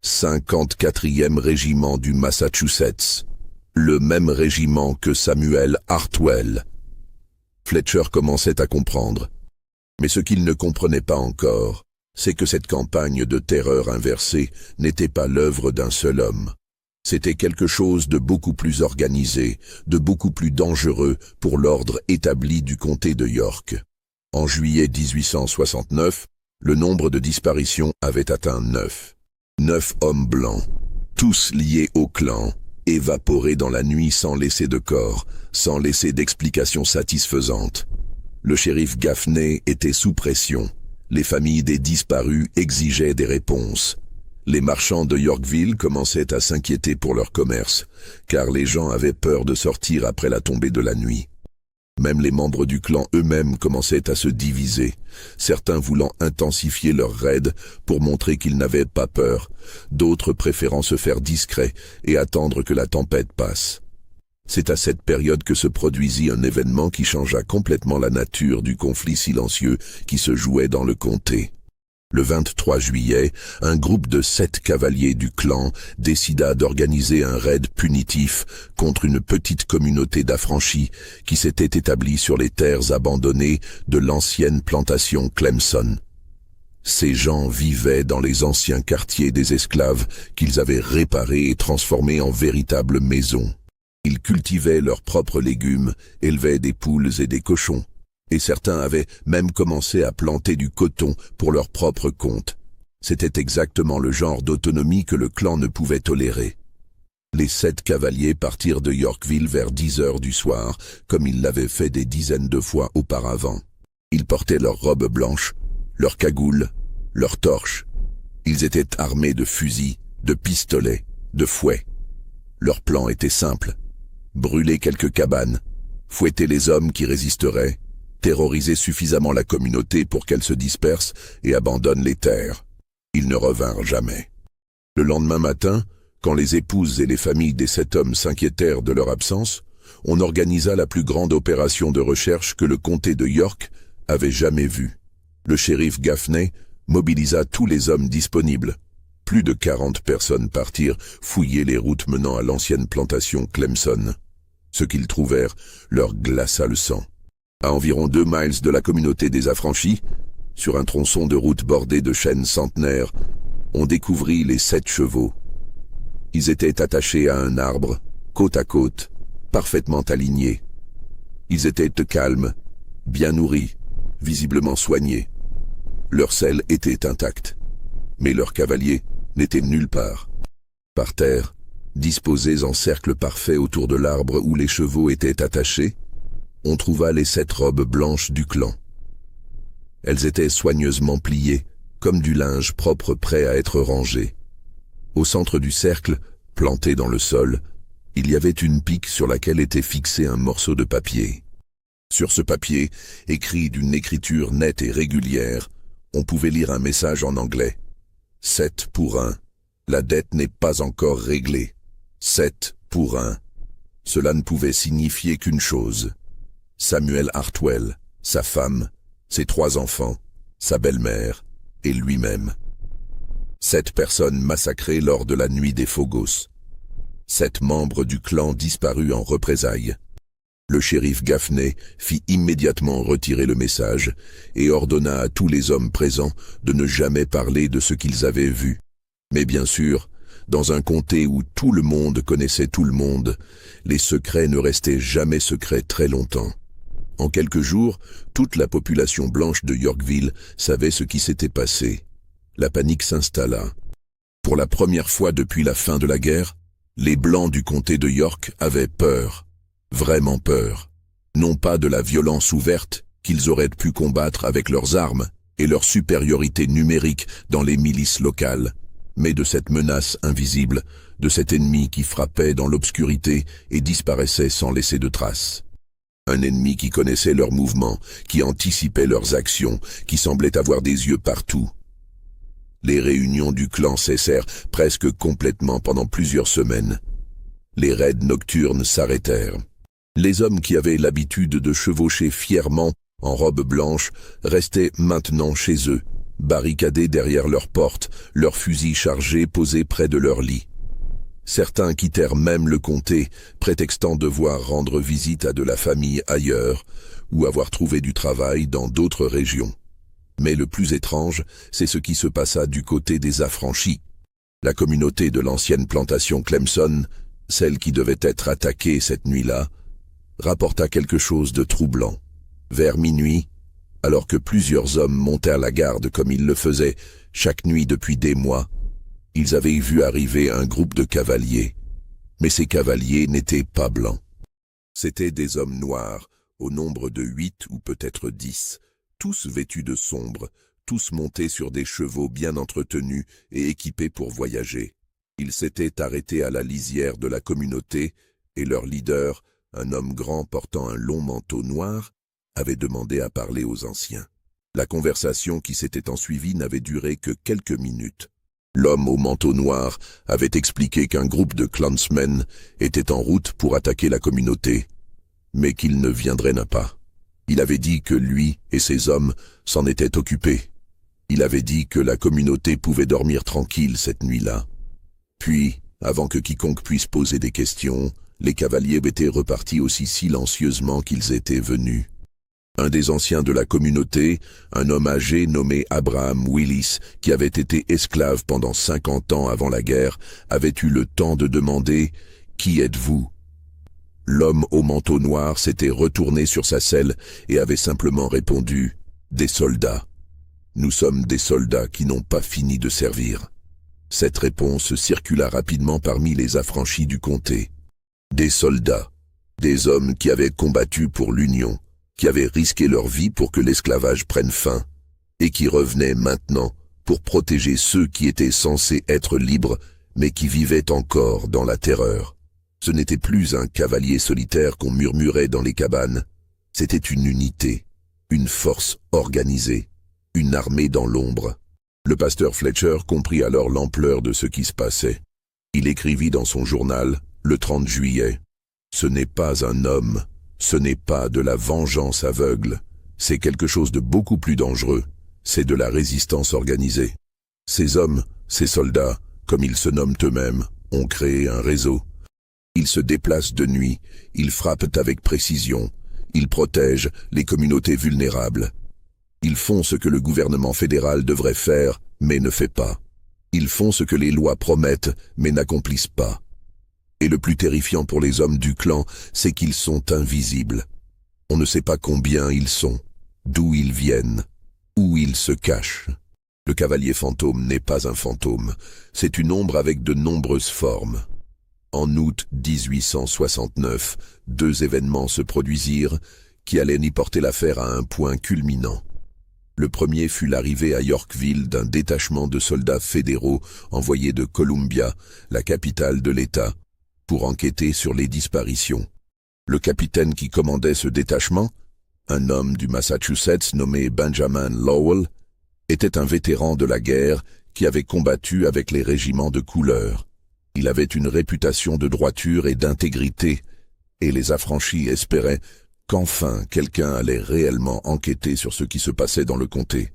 54e régiment du Massachusetts, le même régiment que Samuel Hartwell. Fletcher commençait à comprendre. Mais ce qu'il ne comprenait pas encore, c'est que cette campagne de terreur inversée n'était pas l'œuvre d'un seul homme. C'était quelque chose de beaucoup plus organisé, de beaucoup plus dangereux pour l'ordre établi du comté de York. En juillet 1869, le nombre de disparitions avait atteint 9. 9 hommes blancs, tous liés au clan, évaporés dans la nuit sans laisser de corps, sans laisser d'explication satisfaisante. Le shérif Gaffney était sous pression. Les familles des disparus exigeaient des réponses. Les marchands de Yorkville commençaient à s'inquiéter pour leur commerce, car les gens avaient peur de sortir après la tombée de la nuit. Même les membres du clan eux-mêmes commençaient à se diviser, certains voulant intensifier leurs raids pour montrer qu'ils n'avaient pas peur, d'autres préférant se faire discrets et attendre que la tempête passe. C'est à cette période que se produisit un événement qui changea complètement la nature du conflit silencieux qui se jouait dans le comté. Le 23 juillet, un groupe de 7 cavaliers du clan décida d'organiser un raid punitif contre une petite communauté d'affranchis qui s'était établie sur les terres abandonnées de l'ancienne plantation Clemson. Ces gens vivaient dans les anciens quartiers des esclaves qu'ils avaient réparés et transformés en véritables maisons. Ils cultivaient leurs propres légumes, élevaient des poules et des cochons. Et certains avaient même commencé à planter du coton pour leur propre compte. C'était exactement le genre d'autonomie que le clan ne pouvait tolérer. Les 7 cavaliers partirent de Yorkville vers 10 heures du soir, comme ils l'avaient fait des dizaines de fois auparavant. Ils portaient leurs robes blanches, leurs cagoules, leurs torches. Ils étaient armés de fusils, de pistolets, de fouets. Leur plan était simple. Brûler quelques cabanes, fouetter les hommes qui résisteraient, terroriser suffisamment la communauté pour qu'elle se disperse et abandonne les terres. Ils ne revinrent jamais. Le lendemain matin, quand les épouses et les familles des 7 hommes s'inquiétèrent de leur absence, on organisa la plus grande opération de recherche que le comté de York avait jamais vue. Le shérif Gaffney, mobilisa tous les hommes disponibles. Plus de 40 personnes partirent fouiller les routes menant à l'ancienne plantation Clemson. Ce qu'ils trouvèrent leur glaça le sang. À environ 2 miles de la communauté des affranchis, sur un tronçon de route bordé de chênes centenaires, on découvrit les 7 chevaux. Ils étaient attachés à un arbre, côte à côte, parfaitement alignés. Ils étaient calmes, bien nourris, visiblement soignés. Leur selle était intacte, mais leurs cavaliers n'étaient nulle part. Par terre, disposés en cercle parfait autour de l'arbre où les chevaux étaient attachés, on trouva les 7 robes blanches du clan. Elles étaient soigneusement pliées, comme du linge propre prêt à être rangé. Au centre du cercle, planté dans le sol, il y avait une pique sur laquelle était fixé un morceau de papier. Sur ce papier, écrit d'une écriture nette et régulière, on pouvait lire un message en anglais. 7 pour 1. La dette n'est pas encore réglée. 7 pour 1. Cela ne pouvait signifier qu'une chose. Samuel Hartwell, sa femme, ses 3 enfants, sa belle-mère et lui-même. 7 personnes massacrées lors de la nuit des Phogos. 7 membres du clan disparus en représailles. Le shérif Gaffney fit immédiatement retirer le message et ordonna à tous les hommes présents de ne jamais parler de ce qu'ils avaient vu. Mais bien sûr, dans un comté où tout le monde connaissait tout le monde, les secrets ne restaient jamais secrets très longtemps. En quelques jours, toute la population blanche de Yorkville savait ce qui s'était passé. La panique s'installa. Pour la première fois depuis la fin de la guerre, les Blancs du comté de York avaient peur, vraiment peur. Non pas de la violence ouverte qu'ils auraient pu combattre avec leurs armes et leur supériorité numérique dans les milices locales, mais de cette menace invisible, de cet ennemi qui frappait dans l'obscurité et disparaissait sans laisser de traces. Un ennemi qui connaissait leurs mouvements, qui anticipait leurs actions, qui semblait avoir des yeux partout. Les réunions du clan cessèrent presque complètement pendant plusieurs semaines. Les raids nocturnes s'arrêtèrent. Les hommes qui avaient l'habitude de chevaucher fièrement en robe blanche restaient maintenant chez eux, barricadés derrière leurs portes, leurs fusils chargés posés près de leur lit. Certains quittèrent même le comté, prétextant devoir rendre visite à de la famille ailleurs ou avoir trouvé du travail dans d'autres régions. Mais le plus étrange, c'est ce qui se passa du côté des affranchis. La communauté de l'ancienne plantation Clemson, celle qui devait être attaquée cette nuit-là, rapporta quelque chose de troublant. Vers minuit, alors que plusieurs hommes montèrent la garde comme ils le faisaient chaque nuit depuis des mois, ils avaient vu arriver un groupe de cavaliers. Mais ces cavaliers n'étaient pas blancs. C'étaient des hommes noirs, au nombre de 8 ou peut-être 10, tous vêtus de sombre, tous montés sur des chevaux bien entretenus et équipés pour voyager. Ils s'étaient arrêtés à la lisière de la communauté et leur leader, un homme grand portant un long manteau noir, avait demandé à parler aux anciens. La conversation qui s'était ensuivie n'avait duré que quelques minutes. L'homme au manteau noir avait expliqué qu'un groupe de clansmen était en route pour attaquer la communauté, mais qu'il ne viendrait pas. Il avait dit que lui et ses hommes s'en étaient occupés. Il avait dit que la communauté pouvait dormir tranquille cette nuit-là. Puis, avant que quiconque puisse poser des questions, les cavaliers étaient repartis aussi silencieusement qu'ils étaient venus. Un des anciens de la communauté, un homme âgé nommé Abraham Willis, qui avait été esclave pendant 50 ans avant la guerre, avait eu le temps de demander « Qui êtes-vous » L'homme au manteau noir s'était retourné sur sa selle et avait simplement répondu « Des soldats. Nous sommes des soldats qui n'ont pas fini de servir. » Cette réponse circula rapidement parmi les affranchis du comté. Des soldats, des hommes qui avaient combattu pour l'Union, qui avaient risqué leur vie pour que l'esclavage prenne fin, et qui revenaient maintenant pour protéger ceux qui étaient censés être libres, mais qui vivaient encore dans la terreur. Ce n'était plus un cavalier solitaire qu'on murmurait dans les cabanes, c'était une unité, une force organisée, une armée dans l'ombre. Le pasteur Fletcher comprit alors l'ampleur de ce qui se passait. Il écrivit dans son journal, le 30 juillet, « Ce n'est pas un homme, ce n'est pas de la vengeance aveugle, c'est quelque chose de beaucoup plus dangereux. c'est de la résistance organisée. Ces hommes, ces soldats, comme ils se nomment eux-mêmes, ont créé un réseau. Ils se déplacent de nuit, ils frappent avec précision, ils protègent les communautés vulnérables. Ils font ce que le gouvernement fédéral devrait faire, mais ne fait pas. Ils font ce que les lois promettent, mais n'accomplissent pas. Et le plus terrifiant pour les hommes du clan, c'est qu'ils sont invisibles. On ne sait pas combien ils sont, d'où ils viennent, où ils se cachent. Le cavalier fantôme n'est pas un fantôme, c'est une ombre avec de nombreuses formes. En août 1869, 2 événements se produisirent qui allaient y porter l'affaire à un point culminant. Le premier fut l'arrivée à Yorkville d'un détachement de soldats fédéraux envoyés de Columbia, la capitale de l'État, pour enquêter sur les disparitions. Le capitaine qui commandait ce détachement, un homme du Massachusetts nommé Benjamin Lowell, était un vétéran de la guerre qui avait combattu avec les régiments de couleur. Il avait une réputation de droiture et d'intégrité, et les affranchis espéraient qu'enfin quelqu'un allait réellement enquêter sur ce qui se passait dans le comté.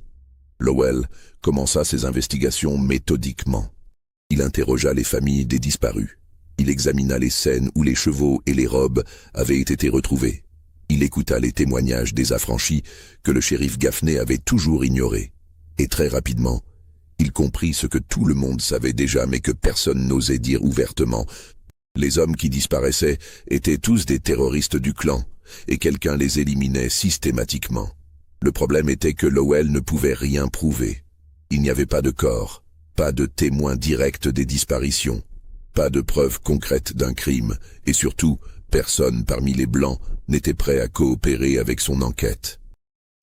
Lowell commença ses investigations méthodiquement. Il interrogea les familles des disparus. Il examina les scènes où les chevaux et les robes avaient été retrouvés. Il écouta les témoignages des affranchis que le shérif Gaffney avait toujours ignorés. Et très rapidement, il comprit ce que tout le monde savait déjà mais que personne n'osait dire ouvertement. Les hommes qui disparaissaient étaient tous des terroristes du clan, et quelqu'un les éliminait systématiquement. Le problème était que Lowell ne pouvait rien prouver. Il n'y avait pas de corps, pas de témoins directs des disparitions, pas de preuves concrètes d'un crime, et surtout, personne parmi les Blancs n'était prêt à coopérer avec son enquête.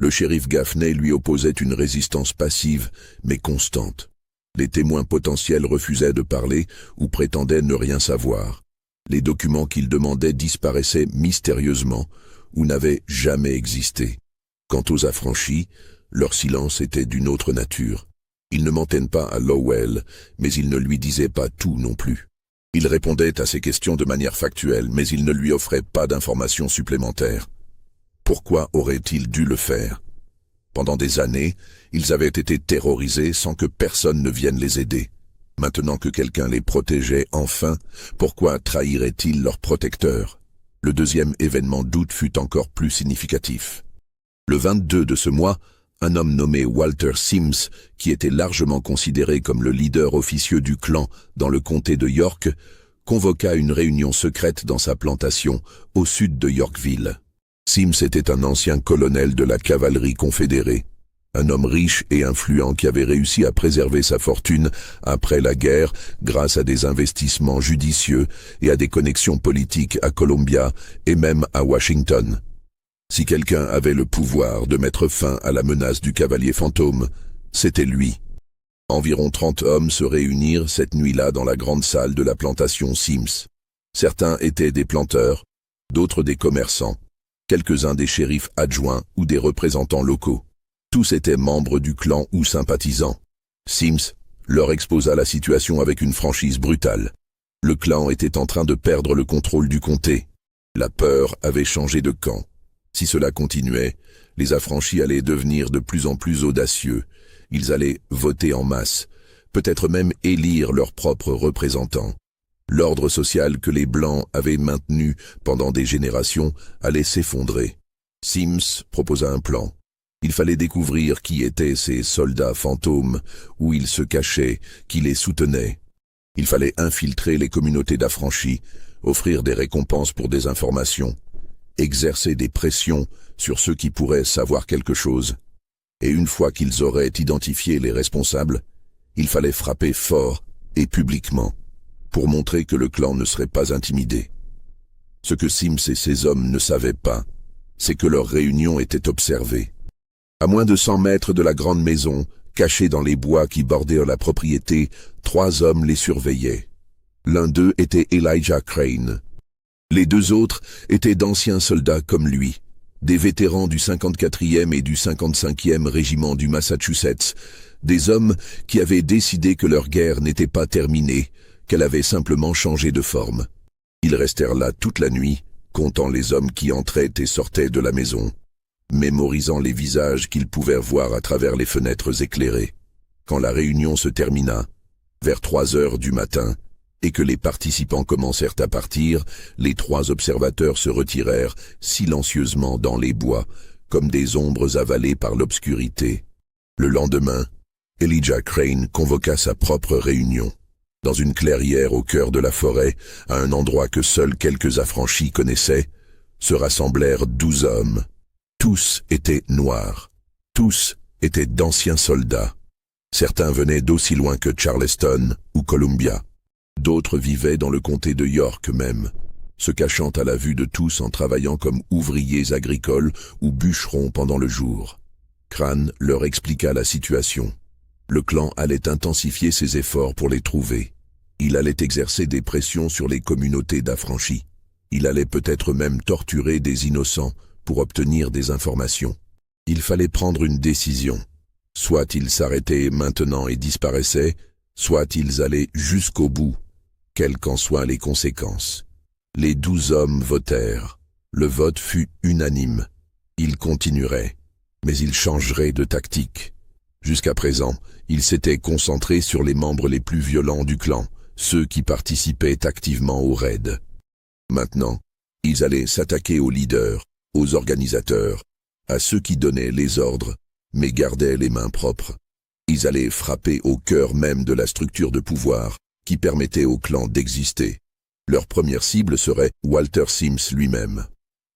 Le shérif Gaffney lui opposait une résistance passive, mais constante. Les témoins potentiels refusaient de parler ou prétendaient ne rien savoir. Les documents qu'il demandait disparaissaient mystérieusement ou n'avaient jamais existé. Quant aux affranchis, leur silence était d'une autre nature. Ils ne mentaient pas à Lowell, mais ils ne lui disaient pas tout non plus. Ils répondaient à ses questions de manière factuelle, mais ils ne lui offraient pas d'informations supplémentaires. Pourquoi auraient-ils dû le faire? Pendant des années, ils avaient été terrorisés sans que personne ne vienne les aider. Maintenant que quelqu'un les protégeait enfin, pourquoi trahiraient-ils leur protecteur? Le deuxième événement d'août fut encore plus significatif. Le 22 de ce mois, un homme nommé Walter Sims, qui était largement considéré comme le leader officieux du clan dans le comté de York, convoqua une réunion secrète dans sa plantation, au sud de Yorkville. Sims était un ancien colonel de la cavalerie confédérée, un homme riche et influent qui avait réussi à préserver sa fortune après la guerre grâce à des investissements judicieux et à des connexions politiques à Columbia et même à Washington. Si quelqu'un avait le pouvoir de mettre fin à la menace du cavalier fantôme, c'était lui. Environ 30 hommes se réunirent cette nuit-là dans la grande salle de la plantation Sims. Certains étaient des planteurs, d'autres des commerçants, quelques-uns des shérifs adjoints ou des représentants locaux. Tous étaient membres du clan ou sympathisants. Sims leur exposa la situation avec une franchise brutale. Le clan était en train de perdre le contrôle du comté. La peur avait changé de camp. Si cela continuait, les affranchis allaient devenir de plus en plus audacieux. Ils allaient voter en masse, peut-être même élire leurs propres représentants. L'ordre social que les Blancs avaient maintenu pendant des générations allait s'effondrer. Sims proposa un plan. Il fallait découvrir qui étaient ces soldats fantômes, où ils se cachaient, qui les soutenaient. Il fallait infiltrer les communautés d'affranchis, offrir des récompenses pour des informations, exercer des pressions sur ceux qui pourraient savoir quelque chose. Et une fois qu'ils auraient identifié les responsables, il fallait frapper fort et publiquement, pour montrer que le clan ne serait pas intimidé. Ce que Sims et ses hommes ne savaient pas, c'est que leur réunion était observée. À moins de 100 mètres de la grande maison, cachés dans les bois qui bordèrent la propriété, 3 hommes les surveillaient. L'un d'eux était Elijah Crane. Les 2 autres étaient d'anciens soldats comme lui, des vétérans du 54e et du 55e régiment du Massachusetts, des hommes qui avaient décidé que leur guerre n'était pas terminée, qu'elle avait simplement changé de forme. Ils restèrent là toute la nuit, comptant les hommes qui entraient et sortaient de la maison. mémorisant les visages qu'ils pouvaient voir à travers les fenêtres éclairées. Quand la réunion se termina, vers 3 heures du matin, et que les participants commencèrent à partir, les 3 observateurs se retirèrent silencieusement dans les bois, comme des ombres avalées par l'obscurité. Le lendemain, Elijah Crane convoqua sa propre réunion. Dans une clairière au cœur de la forêt, à un endroit que seuls quelques affranchis connaissaient, se rassemblèrent 12 hommes. Tous étaient noirs. Tous étaient d'anciens soldats. Certains venaient d'aussi loin que Charleston ou Columbia. D'autres vivaient dans le comté de York même, se cachant à la vue de tous en travaillant comme ouvriers agricoles ou bûcherons pendant le jour. Crane leur expliqua la situation. Le clan allait intensifier ses efforts pour les trouver. Il allait exercer des pressions sur les communautés d'affranchis. Il allait peut-être même torturer des innocents pour obtenir des informations. Il fallait prendre une décision. Soit ils s'arrêtaient maintenant et disparaissaient, soit ils allaient jusqu'au bout, quelles qu'en soient les conséquences. Les 12 hommes votèrent. Le vote fut unanime. Ils continueraient, mais ils changeraient de tactique. Jusqu'à présent, ils s'étaient concentrés sur les membres les plus violents du clan, ceux qui participaient activement au raid. Maintenant, ils allaient s'attaquer aux leaders, aux organisateurs, à ceux qui donnaient les ordres, mais gardaient les mains propres. Ils allaient frapper au cœur même de la structure de pouvoir qui permettait au clan d'exister. Leur première cible serait Walter Sims lui-même.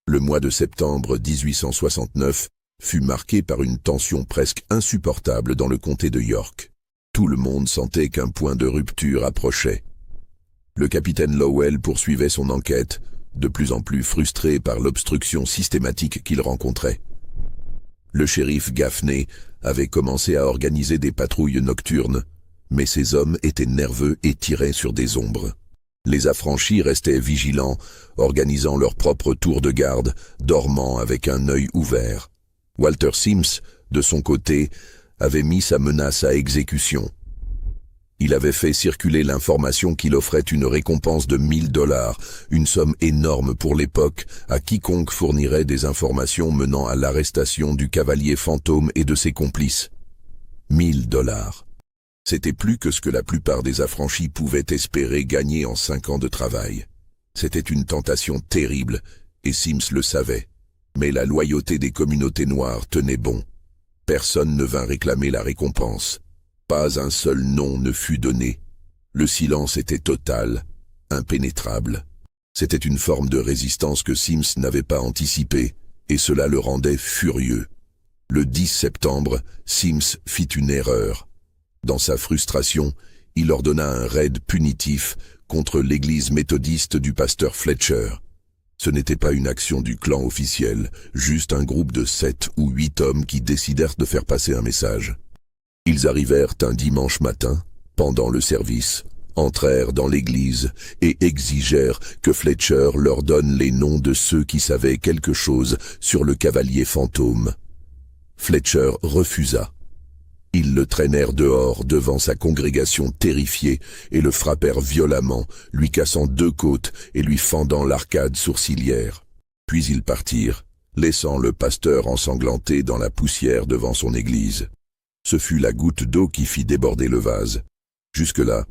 Le mois de septembre 1869 fut marqué par une tension presque insupportable dans le comté de York. Tout le monde sentait qu'un point de rupture approchait. Le capitaine Lowell poursuivait son enquête, de plus en plus frustré par l'obstruction systématique qu'il rencontrait. Le shérif Gaffney avait commencé à organiser des patrouilles nocturnes, mais ses hommes étaient nerveux et tiraient sur des ombres. Les affranchis restaient vigilants, organisant leur propre tour de garde, dormant avec un œil ouvert. Walter Sims, de son côté, avait mis sa menace à exécution. Il avait fait circuler l'information qu'il offrait une récompense de $1000, une somme énorme pour l'époque, à quiconque fournirait des informations menant à l'arrestation du cavalier fantôme et de ses complices. $1000. C'était plus que ce que la plupart des affranchis pouvaient espérer gagner en 5 ans de travail. C'était une tentation terrible, et Sims le savait. Mais la loyauté des communautés noires tenait bon. Personne ne vint réclamer la récompense. Pas un seul nom ne fut donné. Le silence était total, impénétrable. C'était une forme de résistance que Sims n'avait pas anticipée, et cela le rendait furieux. Le 10 septembre, Sims fit une erreur. Dans sa frustration, il ordonna un raid punitif contre l'église méthodiste du pasteur Fletcher. Ce n'était pas une action du clan officiel, juste un groupe de 7 ou 8 hommes qui décidèrent de faire passer un message. Ils arrivèrent un dimanche matin, pendant le service, entrèrent dans l'église et exigèrent que Fletcher leur donne les noms de ceux qui savaient quelque chose sur le cavalier fantôme. Fletcher refusa. Ils le traînèrent dehors devant sa congrégation terrifiée et le frappèrent violemment, lui cassant 2 côtes et lui fendant l'arcade sourcilière. Puis ils partirent, laissant le pasteur ensanglanté dans la poussière devant son église. Ce fut la goutte d'eau qui fit déborder le vase. Jusque-là,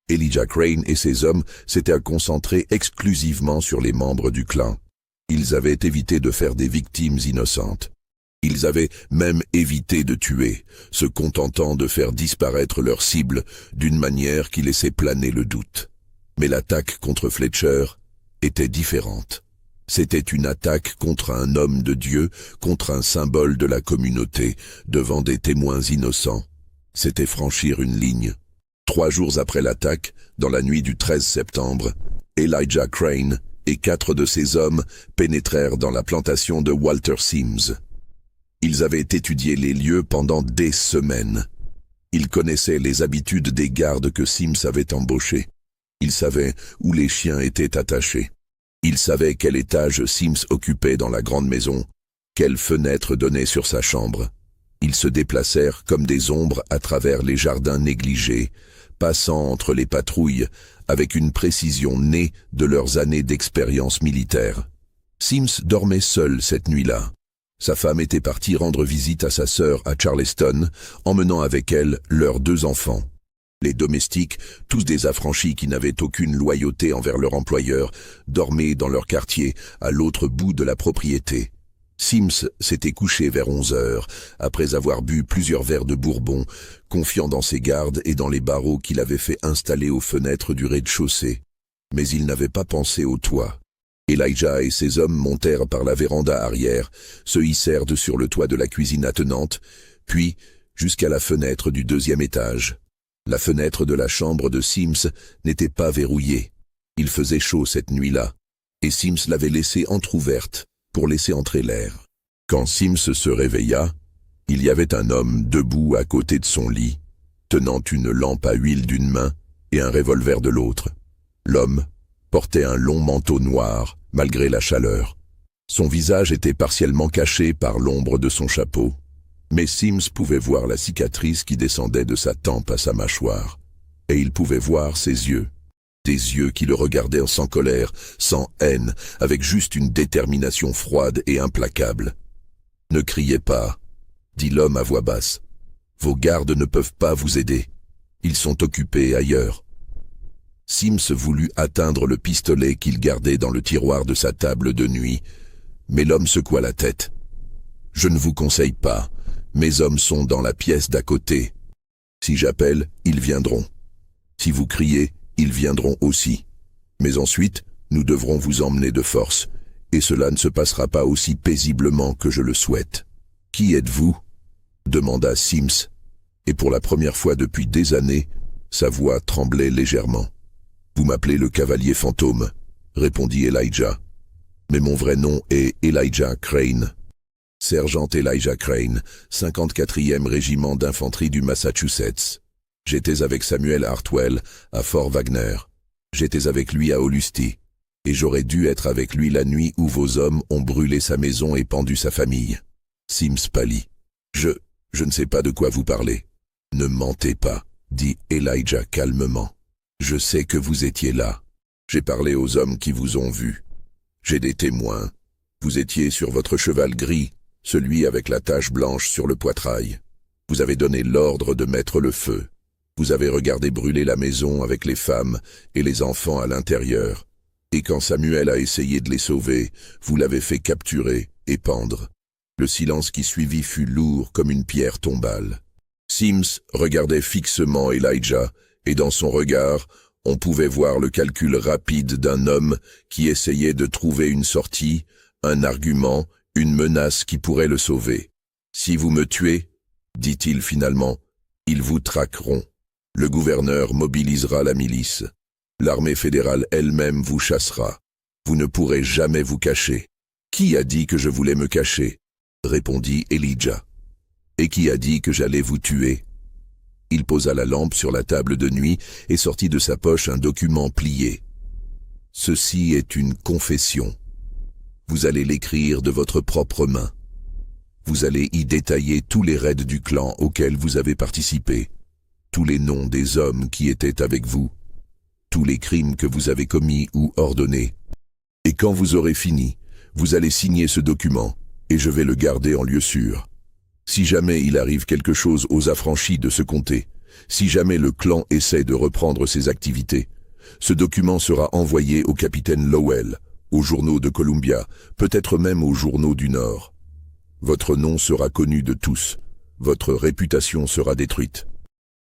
Elijah Crane et ses hommes s'étaient concentrés exclusivement sur les membres du clan. Ils avaient évité de faire des victimes innocentes. Ils avaient même évité de tuer, se contentant de faire disparaître leur cible d'une manière qui laissait planer le doute. Mais l'attaque contre Fletcher était différente. C'était une attaque contre un homme de Dieu, contre un symbole de la communauté, devant des témoins innocents. C'était franchir une ligne. 3 jours après l'attaque, dans la nuit du 13 septembre, Elijah Crane et 4 de ses hommes pénétrèrent dans la plantation de Walter Sims. Ils avaient étudié les lieux pendant des semaines. Ils connaissaient les habitudes des gardes que Sims avait embauchés. Ils savaient où les chiens étaient attachés. Ils savaient quel étage Sims occupait dans la grande maison, quelle fenêtre donnait sur sa chambre. Ils se déplacèrent comme des ombres à travers les jardins négligés, passant entre les patrouilles avec une précision née de leurs années d'expérience militaire. Sims dormait seul cette nuit-là. Sa femme était partie rendre visite à sa sœur à Charleston, emmenant avec elle leurs 2 enfants. Les domestiques, tous des affranchis qui n'avaient aucune loyauté envers leur employeur, dormaient dans leur quartier, à l'autre bout de la propriété. Sims s'était couché vers 11 heures, après avoir bu plusieurs verres de bourbon, confiant dans ses gardes et dans les barreaux qu'il avait fait installer aux fenêtres du rez-de-chaussée. Mais il n'avait pas pensé au toit. Elijah et ses hommes montèrent par la véranda arrière, se hissèrent sur le toit de la cuisine attenante, puis jusqu'à la fenêtre du 2e étage. La fenêtre de la chambre de Sims n'était pas verrouillée. Il faisait chaud cette nuit-là, et Sims l'avait laissée entr'ouverte pour laisser entrer l'air. Quand Sims se réveilla, il y avait un homme debout à côté de son lit, tenant une lampe à huile d'une main et un revolver de l'autre. L'homme portait un long manteau noir, malgré la chaleur. Son visage était partiellement caché par l'ombre de son chapeau, mais Sims pouvait voir la cicatrice qui descendait de sa tempe à sa mâchoire, et il pouvait voir ses yeux. Des yeux qui le regardaient sans colère, sans haine, avec juste une détermination froide et implacable. « Ne criez pas », dit l'homme à voix basse. « Vos gardes ne peuvent pas vous aider. Ils sont occupés ailleurs. » Sims voulut atteindre le pistolet qu'il gardait dans le tiroir de sa table de nuit, mais l'homme secoua la tête. « Je ne vous conseille pas. Mes hommes sont dans la pièce d'à côté. Si j'appelle, ils viendront. Si vous criez, ils viendront aussi. Mais ensuite, nous devrons vous emmener de force, et cela ne se passera pas aussi paisiblement que je le souhaite. Qui êtes-vous ? Demanda Sims, et pour la première fois depuis des années, sa voix tremblait légèrement. Vous m'appelez le cavalier fantôme, répondit Elijah. Mais mon vrai nom est Elijah Crane. Sergent Elijah Crane, 54e régiment d'infanterie du Massachusetts. J'étais avec Samuel Hartwell à Fort Wagner. J'étais avec lui à Olustee. Et j'aurais dû être avec lui la nuit où vos hommes ont brûlé sa maison et pendu sa famille. Sims pâlit. Je ne sais pas de quoi vous parlez. Ne mentez pas, dit Elijah calmement. Je sais que vous étiez là. J'ai parlé aux hommes qui vous ont vu. J'ai des témoins. Vous étiez sur votre cheval gris, celui avec la tache blanche sur le poitrail. Vous avez donné l'ordre de mettre le feu. Vous avez regardé brûler la maison avec les femmes et les enfants à l'intérieur. Et quand Samuel a essayé de les sauver, vous l'avez fait capturer et pendre. Le silence qui suivit fut lourd comme une pierre tombale. Sims regardait fixement Elijah, et dans son regard, on pouvait voir le calcul rapide d'un homme qui essayait de trouver une sortie, un argument, une menace qui pourrait le sauver. « Si vous me tuez, dit-il finalement, ils vous traqueront. Le gouverneur mobilisera la milice. L'armée fédérale elle-même vous chassera. Vous ne pourrez jamais vous cacher. »« Qui a dit que je voulais me cacher ?» répondit Elijah. « Et qui a dit que j'allais vous tuer ?» Il posa la lampe sur la table de nuit et sortit de sa poche un document plié. « Ceci est une confession. Vous allez l'écrire de votre propre main. Vous allez y détailler tous les raids du clan auxquels vous avez participé, tous les noms des hommes qui étaient avec vous, tous les crimes que vous avez commis ou ordonnés. Et quand vous aurez fini, vous allez signer ce document, et je vais le garder en lieu sûr. Si jamais il arrive quelque chose aux affranchis de ce comté, si jamais le clan essaie de reprendre ses activités, ce document sera envoyé au capitaine Lowell, aux journaux de Columbia, peut-être même aux journaux du Nord. Votre nom sera connu de tous, votre réputation sera détruite.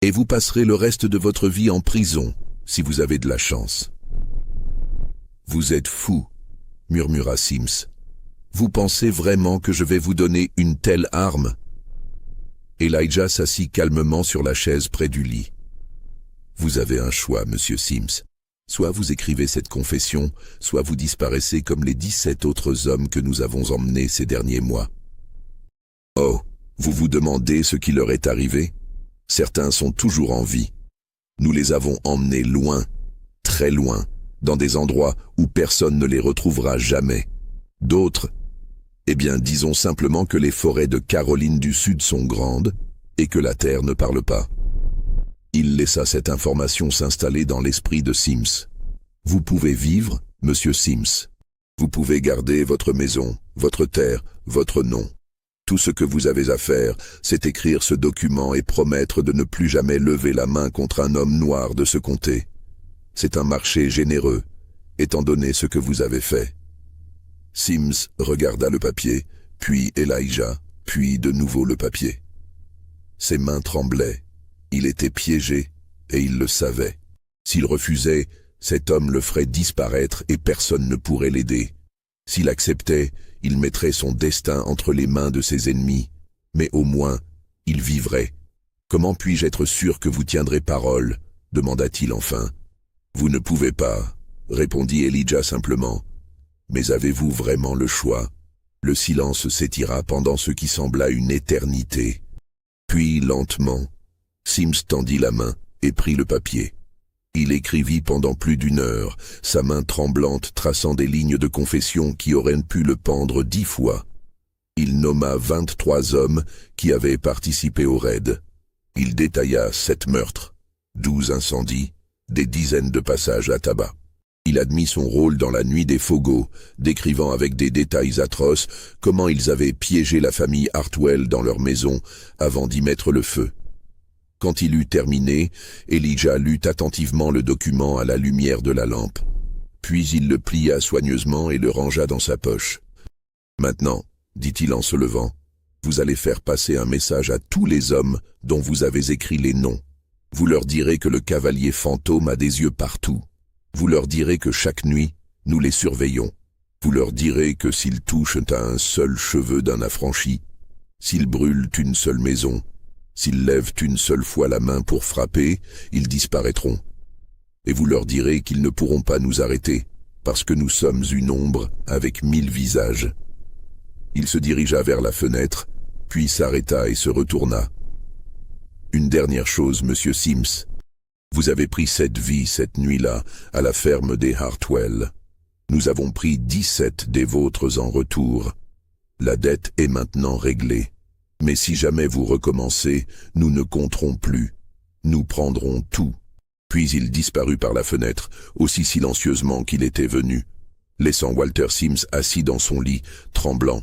Et vous passerez le reste de votre vie en prison, si vous avez de la chance. »« Vous êtes fou, » murmura Sims. « Vous pensez vraiment que je vais vous donner une telle arme ?» Elijah s'assit calmement sur la chaise près du lit. « Vous avez un choix, monsieur Sims. Soit vous écrivez cette confession, soit vous disparaissez comme les 17 autres hommes que nous avons emmenés ces derniers mois. » Oh, vous vous demandez ce qui leur est arrivé? Certains sont toujours en vie. Nous les avons emmenés loin, très loin, dans des endroits où personne ne les retrouvera jamais. D'autres, eh bien disons simplement que les forêts de Caroline du Sud sont grandes et que la terre ne parle pas. Il laissa cette information s'installer dans l'esprit de Sims. Vous pouvez vivre, monsieur Sims. Vous pouvez garder votre maison, votre terre, votre nom. Tout ce que vous avez à faire, c'est écrire ce document et promettre de ne plus jamais lever la main contre un homme noir de ce comté. C'est un marché généreux, étant donné ce que vous avez fait. Sims regarda le papier, puis Elijah, puis de nouveau le papier. Ses mains tremblaient. Il était piégé, et il le savait. S'il refusait, cet homme le ferait disparaître et personne ne pourrait l'aider. S'il acceptait, il mettrait son destin entre les mains de ses ennemis, mais au moins, il vivrait. « Comment puis-je être sûr que vous tiendrez parole ?» demanda-t-il enfin. « Vous ne pouvez pas, » répondit Elijah simplement. « Mais avez-vous vraiment le choix ?» Le silence s'étira pendant ce qui sembla une éternité. Puis, lentement, Sims tendit la main et prit le papier. Il écrivit pendant plus d'1 heure, sa main tremblante traçant des lignes de confession qui auraient pu le pendre 10 fois. Il nomma 23 hommes qui avaient participé au raid. Il détailla 7 meurtres, 12 incendies, des dizaines de passages à tabac. Il admit son rôle dans la nuit des Fogos, décrivant avec des détails atroces comment ils avaient piégé la famille Hartwell dans leur maison avant d'y mettre le feu. Quand il eut terminé, Elijah lut attentivement le document à la lumière de la lampe. Puis il le plia soigneusement et le rangea dans sa poche. « Maintenant, dit-il en se levant, vous allez faire passer un message à tous les hommes dont vous avez écrit les noms. Vous leur direz que le cavalier fantôme a des yeux partout. Vous leur direz que chaque nuit, nous les surveillons. Vous leur direz que s'ils touchent à un seul cheveu d'un affranchi, s'ils brûlent une seule maison, s'ils lèvent une seule fois la main pour frapper, ils disparaîtront. Et vous leur direz qu'ils ne pourront pas nous arrêter, parce que nous sommes une ombre avec 1000 visages. » Il se dirigea vers la fenêtre, puis s'arrêta et se retourna. « Une dernière chose, monsieur Sims. Vous avez pris 7 vies cette nuit-là, à la ferme des Hartwell. Nous avons pris 17 des vôtres en retour. La dette est maintenant réglée. Mais si jamais vous recommencez, nous ne compterons plus. Nous prendrons tout. » Puis il disparut par la fenêtre, aussi silencieusement qu'il était venu, laissant Walter Sims assis dans son lit, tremblant,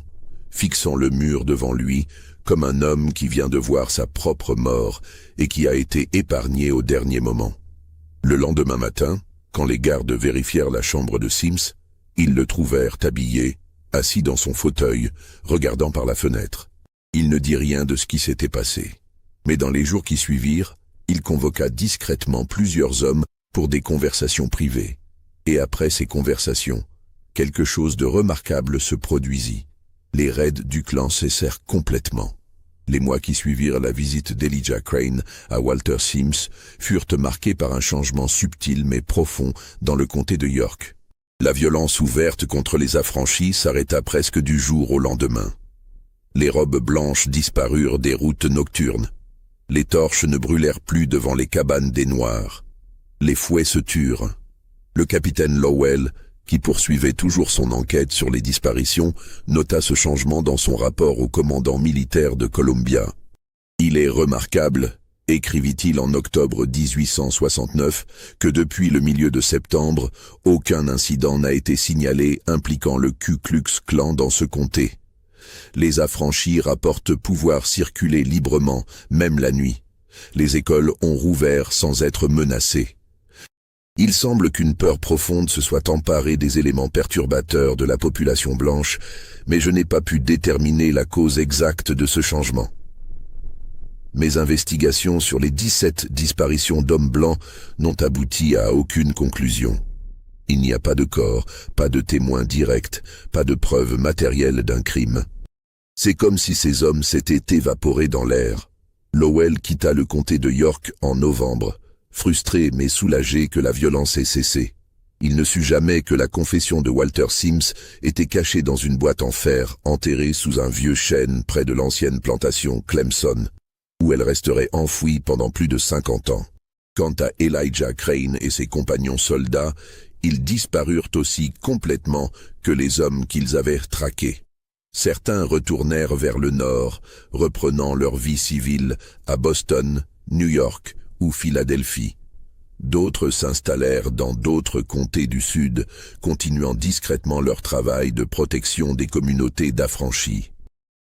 fixant le mur devant lui, comme un homme qui vient de voir sa propre mort et qui a été épargné au dernier moment. Le lendemain matin, quand les gardes vérifièrent la chambre de Sims, ils le trouvèrent habillé, assis dans son fauteuil, regardant par la fenêtre. Il ne dit rien de ce qui s'était passé. Mais dans les jours qui suivirent, il convoqua discrètement plusieurs hommes pour des conversations privées. Et après ces conversations, quelque chose de remarquable se produisit. Les raids du clan cessèrent complètement. Les mois qui suivirent la visite d'Elijah Crane à Walter Sims furent marqués par un changement subtil mais profond dans le comté de York. La violence ouverte contre les affranchis s'arrêta presque du jour au lendemain. Les robes blanches disparurent des routes nocturnes. Les torches ne brûlèrent plus devant les cabanes des Noirs. Les fouets se turent. Le capitaine Lowell, qui poursuivait toujours son enquête sur les disparitions, nota ce changement dans son rapport au commandant militaire de Columbia. « Il est remarquable, » écrivit-il en octobre 1869, que depuis le milieu de septembre, aucun incident n'a été signalé impliquant le Ku Klux Klan dans ce comté. Les affranchis rapportent pouvoir circuler librement, même la nuit. Les écoles ont rouvert sans être menacées. Il semble qu'une peur profonde se soit emparée des éléments perturbateurs de la population blanche, mais je n'ai pas pu déterminer la cause exacte de ce changement. Mes investigations sur les 17 disparitions d'hommes blancs n'ont abouti à aucune conclusion. Il n'y a pas de corps, pas de témoins directs, pas de preuves matérielles d'un crime. C'est comme si ces hommes s'étaient évaporés dans l'air. Lowell quitta le comté de York en novembre, frustré mais soulagé que la violence ait cessé. Il ne sut jamais que la confession de Walter Sims était cachée dans une boîte en fer enterrée sous un vieux chêne près de l'ancienne plantation Clemson, où elle resterait enfouie pendant plus de 50 ans. Quant à Elijah Crane et ses compagnons soldats, ils disparurent aussi complètement que les hommes qu'ils avaient traqués. Certains retournèrent vers le nord, reprenant leur vie civile à Boston, New York ou Philadelphie. D'autres s'installèrent dans d'autres comtés du Sud, continuant discrètement leur travail de protection des communautés d'affranchis.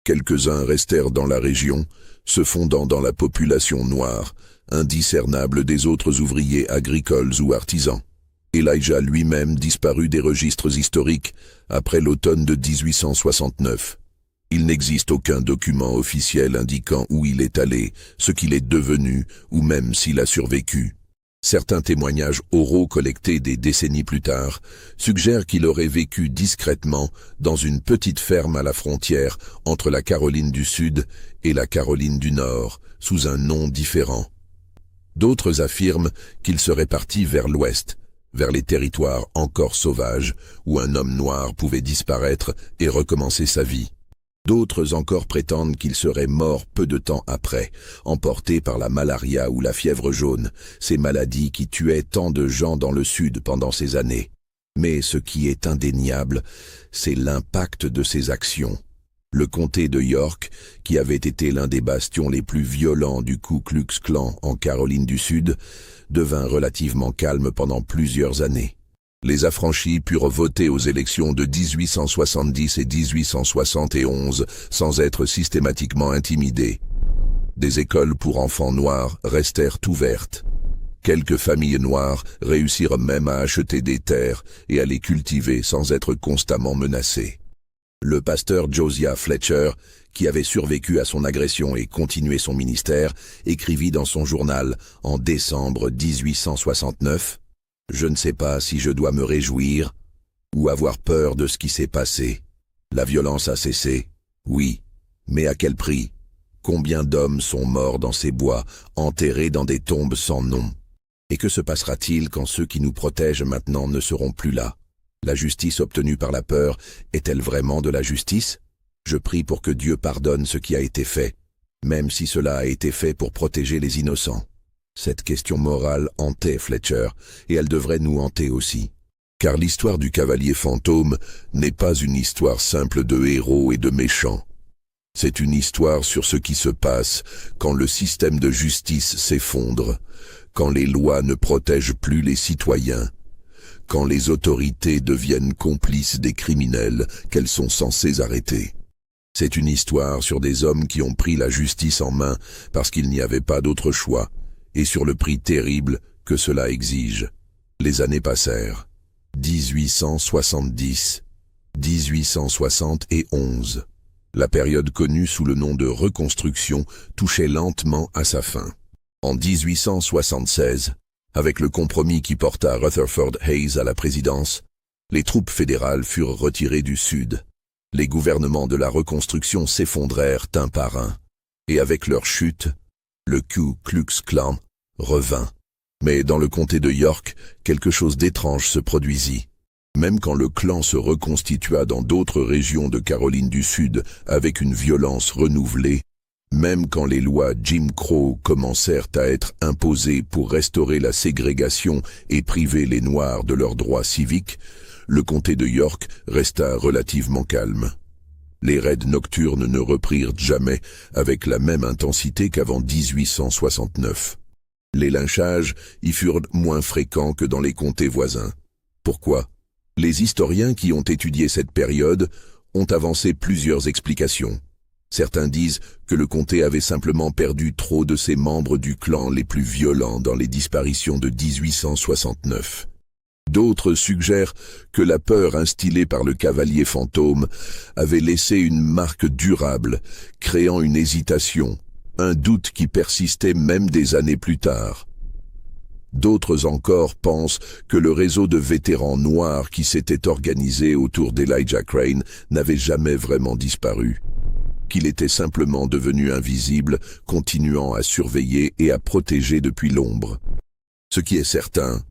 Quelques-uns restèrent dans la région, se fondant dans la population noire, indiscernable des autres ouvriers agricoles ou artisans. Elijah lui-même disparut des registres historiques après l'automne de 1869. Il n'existe aucun document officiel indiquant où il est allé, ce qu'il est devenu, ou même s'il a survécu. Certains témoignages oraux collectés des décennies plus tard suggèrent qu'il aurait vécu discrètement dans une petite ferme à la frontière entre la Caroline du Sud et la Caroline du Nord, sous un nom différent. D'autres affirment qu'il serait parti vers l'ouest, vers les territoires encore sauvages, où un homme noir pouvait disparaître et recommencer sa vie. D'autres encore prétendent qu'il serait mort peu de temps après, emporté par la malaria ou la fièvre jaune, ces maladies qui tuaient tant de gens dans le Sud pendant ces années. Mais ce qui est indéniable, c'est l'impact de ces actions. Le comté de York, qui avait été l'un des bastions les plus violents du Ku Klux Klan en Caroline du Sud, devint relativement calme pendant plusieurs années. Les affranchis purent voter aux élections de 1870 et 1871 sans être systématiquement intimidés. Des écoles pour enfants noirs restèrent ouvertes. Quelques familles noires réussirent même à acheter des terres et à les cultiver sans être constamment menacées. Le pasteur Josiah Fletcher, qui avait survécu à son agression et continué son ministère, écrivit dans son journal en décembre 1869 « Je ne sais pas si je dois me réjouir ou avoir peur de ce qui s'est passé. La violence a cessé, oui, mais à quel prix? Combien d'hommes sont morts dans ces bois, enterrés dans des tombes sans nom? Et que se passera-t-il quand ceux qui nous protègent maintenant ne seront plus là? La justice obtenue par la peur est-elle vraiment de la justice? Je prie pour que Dieu pardonne ce qui a été fait, même si cela a été fait pour protéger les innocents. » Cette question morale hantait Fletcher, et elle devrait nous hanter aussi. Car l'histoire du cavalier fantôme n'est pas une histoire simple de héros et de méchants. C'est une histoire sur ce qui se passe quand le système de justice s'effondre, quand les lois ne protègent plus les citoyens, quand les autorités deviennent complices des criminels qu'elles sont censées arrêter. C'est une histoire sur des hommes qui ont pris la justice en main parce qu'il n'y avait pas d'autre choix, et sur le prix terrible que cela exige. Les années passèrent. 1870, 1871. La période connue sous le nom de reconstruction touchait lentement à sa fin. En 1876, avec le compromis qui porta Rutherford Hayes à la présidence, les troupes fédérales furent retirées du Sud. Les gouvernements de la reconstruction s'effondrèrent un par un, et avec leur chute, le Ku Klux Klan revint. Mais dans le comté de York, quelque chose d'étrange se produisit. Même quand le clan se reconstitua dans d'autres régions de Caroline du Sud avec une violence renouvelée, même quand les lois Jim Crow commencèrent à être imposées pour restaurer la ségrégation et priver les Noirs de leurs droits civiques, le comté de York resta relativement calme. Les raids nocturnes ne reprirent jamais avec la même intensité qu'avant 1869. Les lynchages y furent moins fréquents que dans les comtés voisins. Pourquoi? Les historiens qui ont étudié cette période ont avancé plusieurs explications. Certains disent que le comté avait simplement perdu trop de ses membres du clan les plus violents dans les disparitions de 1869. D'autres suggèrent que la peur instillée par le cavalier fantôme avait laissé une marque durable, créant une hésitation, un doute qui persistait même des années plus tard. D'autres encore pensent que le réseau de vétérans noirs qui s'était organisé autour d'Elijah Crane n'avait jamais vraiment disparu, qu'il était simplement devenu invisible, continuant à surveiller et à protéger depuis l'ombre. Ce qui est certain,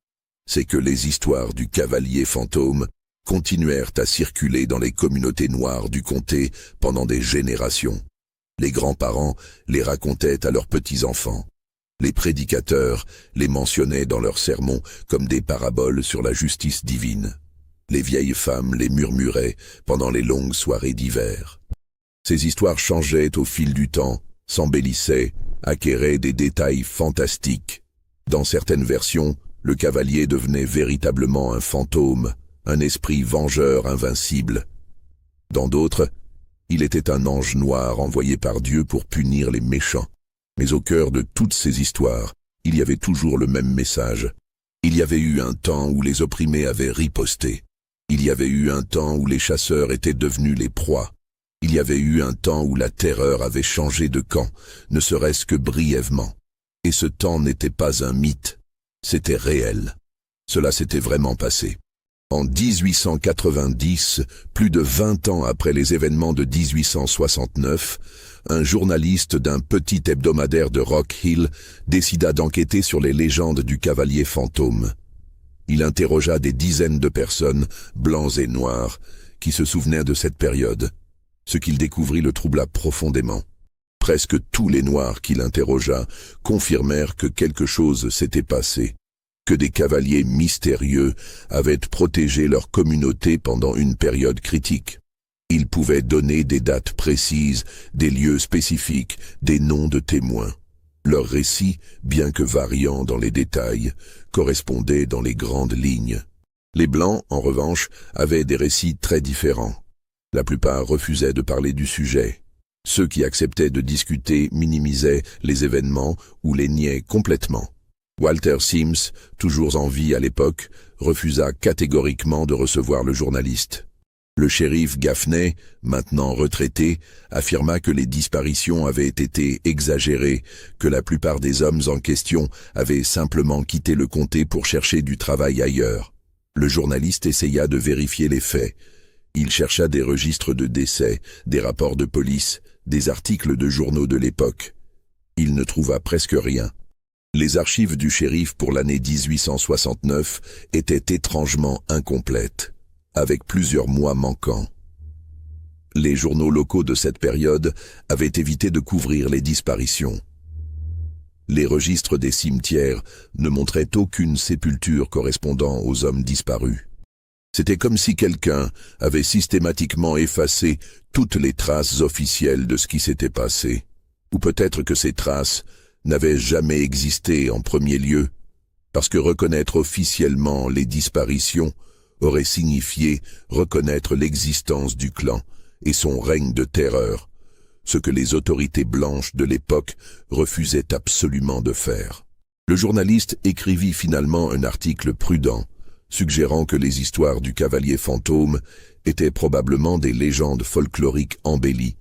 c'est que les histoires du cavalier fantôme continuèrent à circuler dans les communautés noires du comté pendant des générations. Les grands-parents les racontaient à leurs petits-enfants. Les prédicateurs les mentionnaient dans leurs sermons comme des paraboles sur la justice divine. Les vieilles femmes les murmuraient pendant les longues soirées d'hiver. Ces histoires changeaient au fil du temps, s'embellissaient, acquéraient des détails fantastiques. Dans certaines versions, Le cavalier devenait véritablement un fantôme, un esprit vengeur invincible. Dans d'autres, il était un ange noir envoyé par Dieu pour punir les méchants. Mais au cœur de toutes ces histoires, il y avait toujours le même message. Il y avait eu un temps où les opprimés avaient riposté. Il y avait eu un temps où les chasseurs étaient devenus les proies. Il y avait eu un temps où la terreur avait changé de camp, ne serait-ce que brièvement. Et ce temps n'était pas un mythe, c'était réel. Cela s'était vraiment passé. En 1890, plus de 20 ans après les événements de 1869, un journaliste d'un petit hebdomadaire de Rock Hill décida d'enquêter sur les légendes du cavalier fantôme. Il interrogea des dizaines de personnes, blancs et noirs, qui se souvenaient de cette période. Ce qu'il découvrit le troubla profondément. Presque tous les Noirs qu'il interrogea confirmèrent que quelque chose s'était passé, que des cavaliers mystérieux avaient protégé leur communauté pendant une période critique. Ils pouvaient donner des dates précises, des lieux spécifiques, des noms de témoins. Leurs récits, bien que variants dans les détails, correspondaient dans les grandes lignes. Les Blancs, en revanche, avaient des récits très différents. La plupart refusaient de parler du sujet. Ceux qui acceptaient de discuter minimisaient les événements ou les niaient complètement. Walter Sims, toujours en vie à l'époque, refusa catégoriquement de recevoir le journaliste. Le shérif Gaffney, maintenant retraité, affirma que les disparitions avaient été exagérées, que la plupart des hommes en question avaient simplement quitté le comté pour chercher du travail ailleurs. Le journaliste essaya de vérifier les faits. Il chercha des registres de décès, des rapports de police, des articles de journaux de l'époque. Il ne trouva presque rien. Les archives du shérif pour l'année 1869 étaient étrangement incomplètes, avec plusieurs mois manquants. Les journaux locaux de cette période avaient évité de couvrir les disparitions. Les registres des cimetières ne montraient aucune sépulture correspondant aux hommes disparus. C'était comme si quelqu'un avait systématiquement effacé toutes les traces officielles de ce qui s'était passé. Ou peut-être que ces traces n'avaient jamais existé en premier lieu, parce que reconnaître officiellement les disparitions aurait signifié reconnaître l'existence du clan et son règne de terreur, ce que les autorités blanches de l'époque refusaient absolument de faire. Le journaliste écrivit finalement un article prudent, suggérant que les histoires du cavalier fantôme étaient probablement des légendes folkloriques embellies,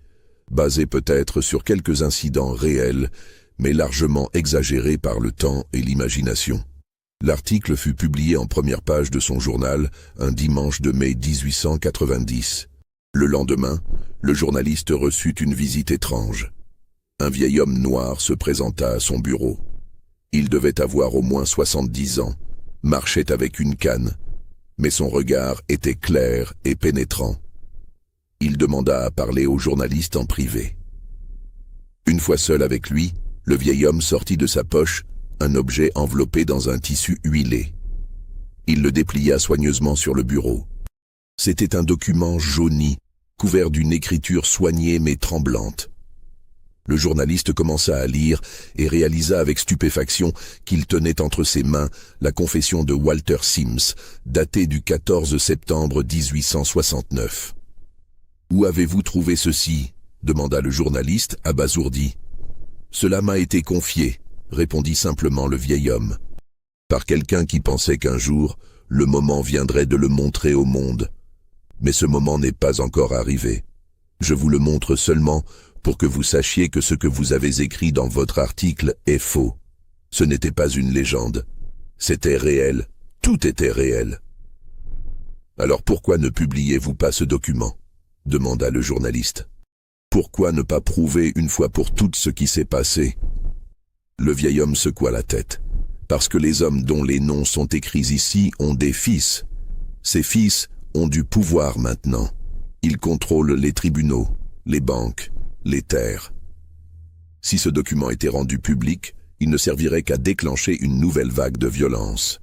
basées peut-être sur quelques incidents réels, mais largement exagérés par le temps et l'imagination. L'article fut publié en première page de son journal un dimanche de mai 1890. Le lendemain, le journaliste reçut une visite étrange. Un vieil homme noir se présenta à son bureau. Il devait avoir au moins 70 ans, marchait avec une canne, mais son regard était clair et pénétrant. Il demanda à parler au journaliste en privé. Une fois seul avec lui, le vieil homme sortit de sa poche un objet enveloppé dans un tissu huilé. Il le déplia soigneusement sur le bureau. C'était un document jauni, couvert d'une écriture soignée mais tremblante. Le journaliste commença à lire et réalisa avec stupéfaction qu'il tenait entre ses mains la confession de Walter Sims, datée du 14 septembre 1869. « Où avez-vous trouvé ceci ?» demanda le journaliste, abasourdi. « Cela m'a été confié », répondit simplement le vieil homme. « Par quelqu'un qui pensait qu'un jour, le moment viendrait de le montrer au monde. Mais ce moment n'est pas encore arrivé. Je vous le montre seulement pour que vous sachiez que ce que vous avez écrit dans votre article est faux. Ce n'était pas une légende. C'était réel. Tout était réel. »« Alors pourquoi ne publiez-vous pas ce document ?» demanda le journaliste. « Pourquoi ne pas prouver une fois pour toutes ce qui s'est passé ?» Le vieil homme secoua la tête. « Parce que les hommes dont les noms sont écrits ici ont des fils. Ces fils ont du pouvoir maintenant. Ils contrôlent les tribunaux, les banques, les terres. Si ce document était rendu public, il ne servirait qu'à déclencher une nouvelle vague de violence.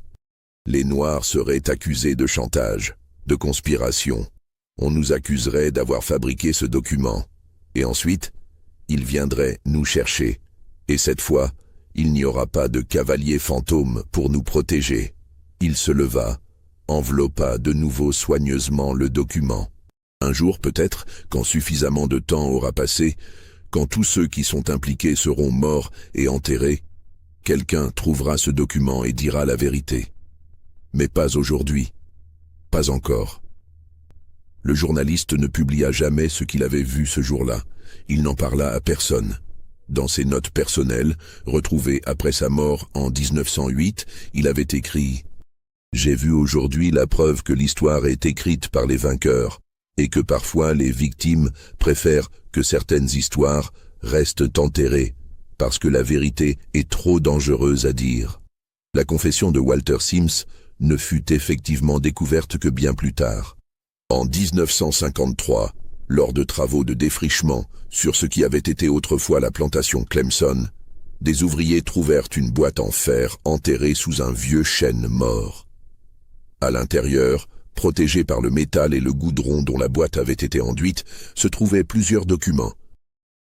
Les Noirs seraient accusés de chantage, de conspiration. On nous accuserait d'avoir fabriqué ce document. Et ensuite, ils viendraient nous chercher. Et cette fois, Il n'y aura pas de cavalier fantôme pour nous protéger. Il se leva, enveloppa de nouveau soigneusement le document. Un jour peut-être, quand suffisamment de temps aura passé, quand tous ceux qui sont impliqués seront morts et enterrés, quelqu'un trouvera ce document et dira la vérité. Mais pas aujourd'hui. Pas encore. Le journaliste ne publia jamais ce qu'il avait vu ce jour-là. Il n'en parla à personne. Dans ses notes personnelles, retrouvées après sa mort en 1908, il avait écrit « J'ai vu aujourd'hui la preuve que l'histoire est écrite par les vainqueurs et que parfois les victimes préfèrent que certaines histoires restent enterrées parce que la vérité est trop dangereuse à dire. » La confession de Walter Sims ne fut effectivement découverte que bien plus tard. En 1953, lors de travaux de défrichement sur ce qui avait été autrefois la plantation Clemson, des ouvriers trouvèrent une boîte en fer enterrée sous un vieux chêne mort. À l'intérieur, protégé par le métal et le goudron dont la boîte avait été enduite, se trouvaient plusieurs documents.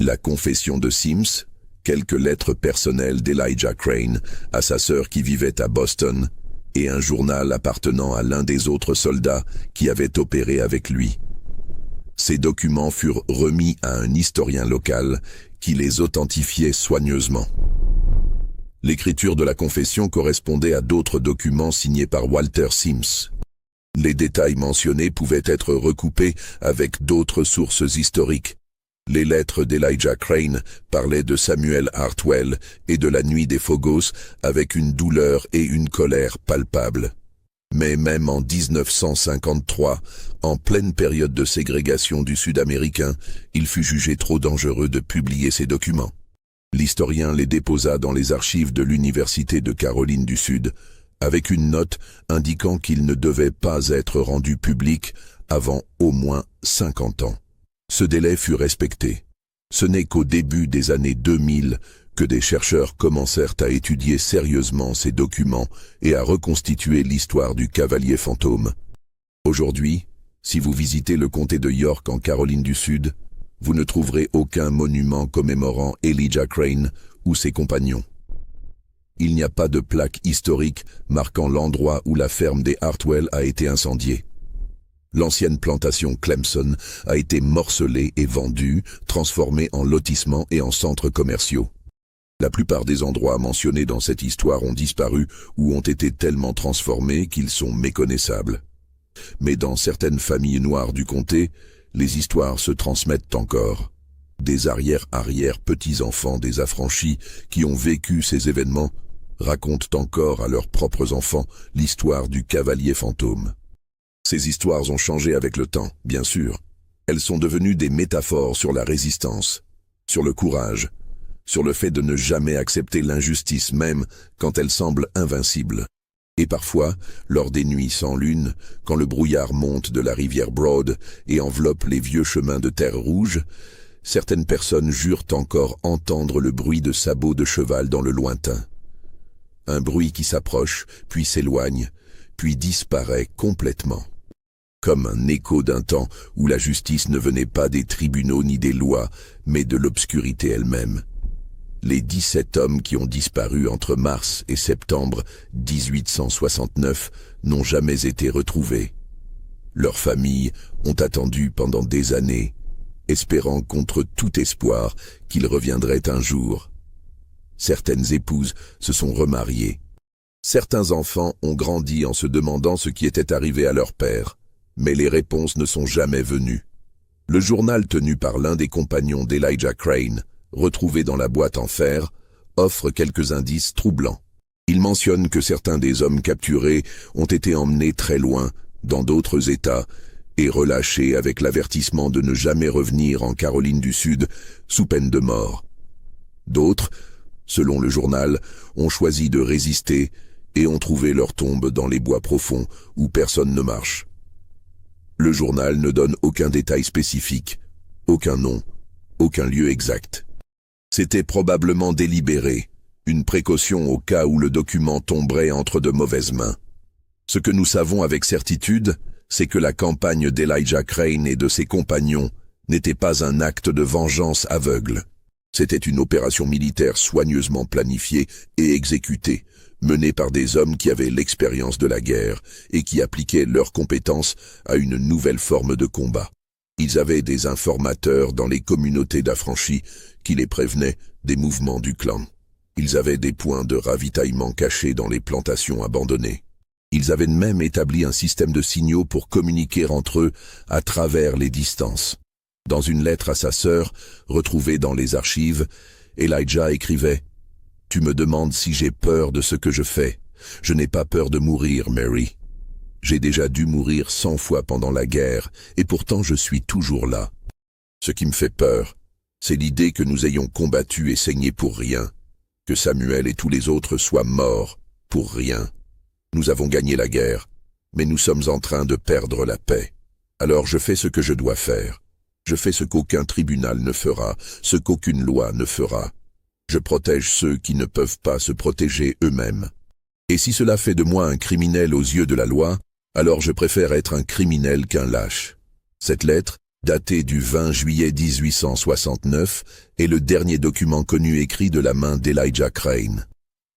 La confession de Sims, quelques lettres personnelles d'Elijah Crane à sa sœur qui vivait à Boston, et un journal appartenant à l'un des autres soldats qui avait opéré avec lui. Ces documents furent remis à un historien local qui les authentifiait soigneusement. L'écriture de la confession correspondait à d'autres documents signés par Walter Sims. Les détails mentionnés pouvaient être recoupés avec d'autres sources historiques. Les lettres d'Elijah Crane parlaient de Samuel Hartwell et de la nuit des Phogos avec une douleur et une colère palpables. Mais même en 1953, en pleine période de ségrégation du Sud-Américain, il fut jugé trop dangereux de publier ces documents. L'historien les déposa dans les archives de l'Université de Caroline du Sud, avec une note indiquant qu'ils ne devaient pas être rendus publics avant au moins 50 ans. Ce délai fut respecté. Ce n'est qu'au début des années 2000 que des chercheurs commencèrent à étudier sérieusement ces documents et à reconstituer l'histoire du cavalier fantôme. Aujourd'hui, si vous visitez le comté de York en Caroline du Sud, vous ne trouverez aucun monument commémorant Elijah Crane ou ses compagnons. Il n'y a pas de plaque historique marquant l'endroit où la ferme des Hartwell a été incendiée. L'ancienne plantation Clemson a été morcelée et vendue, transformée en lotissements et en centres commerciaux. La plupart des endroits mentionnés dans cette histoire ont disparu ou ont été tellement transformés qu'ils sont méconnaissables. Mais dans certaines familles noires du comté, les histoires se transmettent encore. Des arrière-petits-enfants des affranchis qui ont vécu ces événements racontent encore à leurs propres enfants l'histoire du cavalier fantôme. Ces histoires ont changé avec le temps, bien sûr. Elles sont devenues des métaphores sur la résistance, sur le courage, sur le fait de ne jamais accepter l'injustice même quand elle semble invincible. Et parfois, lors des nuits sans lune, quand le brouillard monte de la rivière Broad et enveloppe les vieux chemins de terre rouge, certaines personnes jurent encore entendre le bruit de sabots de cheval dans le lointain. Un bruit qui s'approche, puis s'éloigne, puis disparaît complètement. Comme un écho d'un temps où la justice ne venait pas des tribunaux ni des lois, mais de l'obscurité elle-même. Les 17 hommes qui ont disparu entre mars et septembre 1869 n'ont jamais été retrouvés. Leurs familles ont attendu pendant des années, espérant contre tout espoir qu'ils reviendraient un jour. Certaines épouses se sont remariées. Certains enfants ont grandi en se demandant ce qui était arrivé à leur père, mais les réponses ne sont jamais venues. Le journal tenu par l'un des compagnons d'Elijah Crane, retrouvé dans la boîte en fer, offre quelques indices troublants. Il mentionne que certains des hommes capturés ont été emmenés très loin, dans d'autres États, et relâchés avec l'avertissement de ne jamais revenir en Caroline du Sud sous peine de mort. D'autres, selon le journal, ont choisi de résister et ont trouvé leur tombe dans les bois profonds où personne ne marche. Le journal ne donne aucun détail spécifique, aucun nom, aucun lieu exact. C'était probablement délibéré, une précaution au cas où le document tomberait entre de mauvaises mains. Ce que nous savons avec certitude, c'est que la campagne d'Elijah Crane et de ses compagnons n'était pas un acte de vengeance aveugle. C'était une opération militaire soigneusement planifiée et exécutée, menée par des hommes qui avaient l'expérience de la guerre et qui appliquaient leurs compétences à une nouvelle forme de combat. Ils avaient des informateurs dans les communautés d'affranchis qui les prévenaient des mouvements du clan. Ils avaient des points de ravitaillement cachés dans les plantations abandonnées. Ils avaient même établi un système de signaux pour communiquer entre eux à travers les distances. Dans une lettre à sa sœur, retrouvée dans les archives, Elijah écrivait « Tu me demandes si j'ai peur de ce que je fais. Je n'ai pas peur de mourir, Mary. J'ai déjà dû mourir 100 fois pendant la guerre, et pourtant je suis toujours là. Ce qui me fait peur, c'est l'idée que nous ayons combattu et saigné pour rien, que Samuel et tous les autres soient morts pour rien. Nous avons gagné la guerre, mais nous sommes en train de perdre la paix. Alors je fais ce que je dois faire. Je fais ce qu'aucun tribunal ne fera, ce qu'aucune loi ne fera. Je protège ceux qui ne peuvent pas se protéger eux-mêmes. Et si cela fait de moi un criminel aux yeux de la loi, alors je préfère être un criminel qu'un lâche. » Cette lettre, datée du 20 juillet 1869, est le dernier document connu écrit de la main d'Elijah Crane.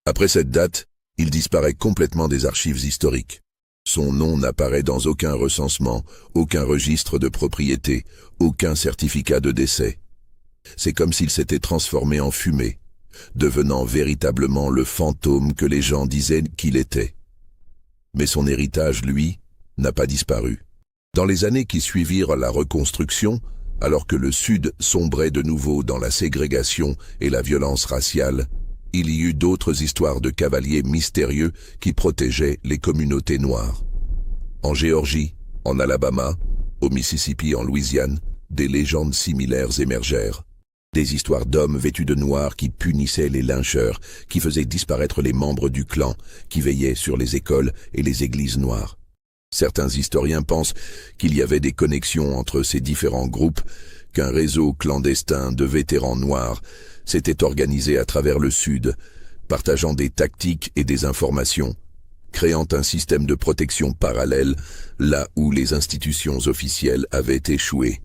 Après cette date, il disparaît complètement des archives historiques. Son nom n'apparaît dans aucun recensement, aucun registre de propriété, aucun certificat de décès. C'est comme s'il s'était transformé en fumée, devenant véritablement le fantôme que les gens disaient qu'il était. Mais son héritage, lui, n'a pas disparu. Dans les années qui suivirent la reconstruction, alors que le Sud sombrait de nouveau dans la ségrégation et la violence raciale, il y eut d'autres histoires de cavaliers mystérieux qui protégeaient les communautés noires. En Géorgie, en Alabama, au Mississippi, en Louisiane, des légendes similaires émergèrent. Des histoires d'hommes vêtus de noir qui punissaient les lyncheurs, qui faisaient disparaître les membres du clan, qui veillaient sur les écoles et les églises noires. Certains historiens pensent qu'il y avait des connexions entre ces différents groupes, qu'un réseau clandestin de vétérans noirs s'était organisé à travers le Sud, partageant des tactiques et des informations, créant un système de protection parallèle là où les institutions officielles avaient échoué.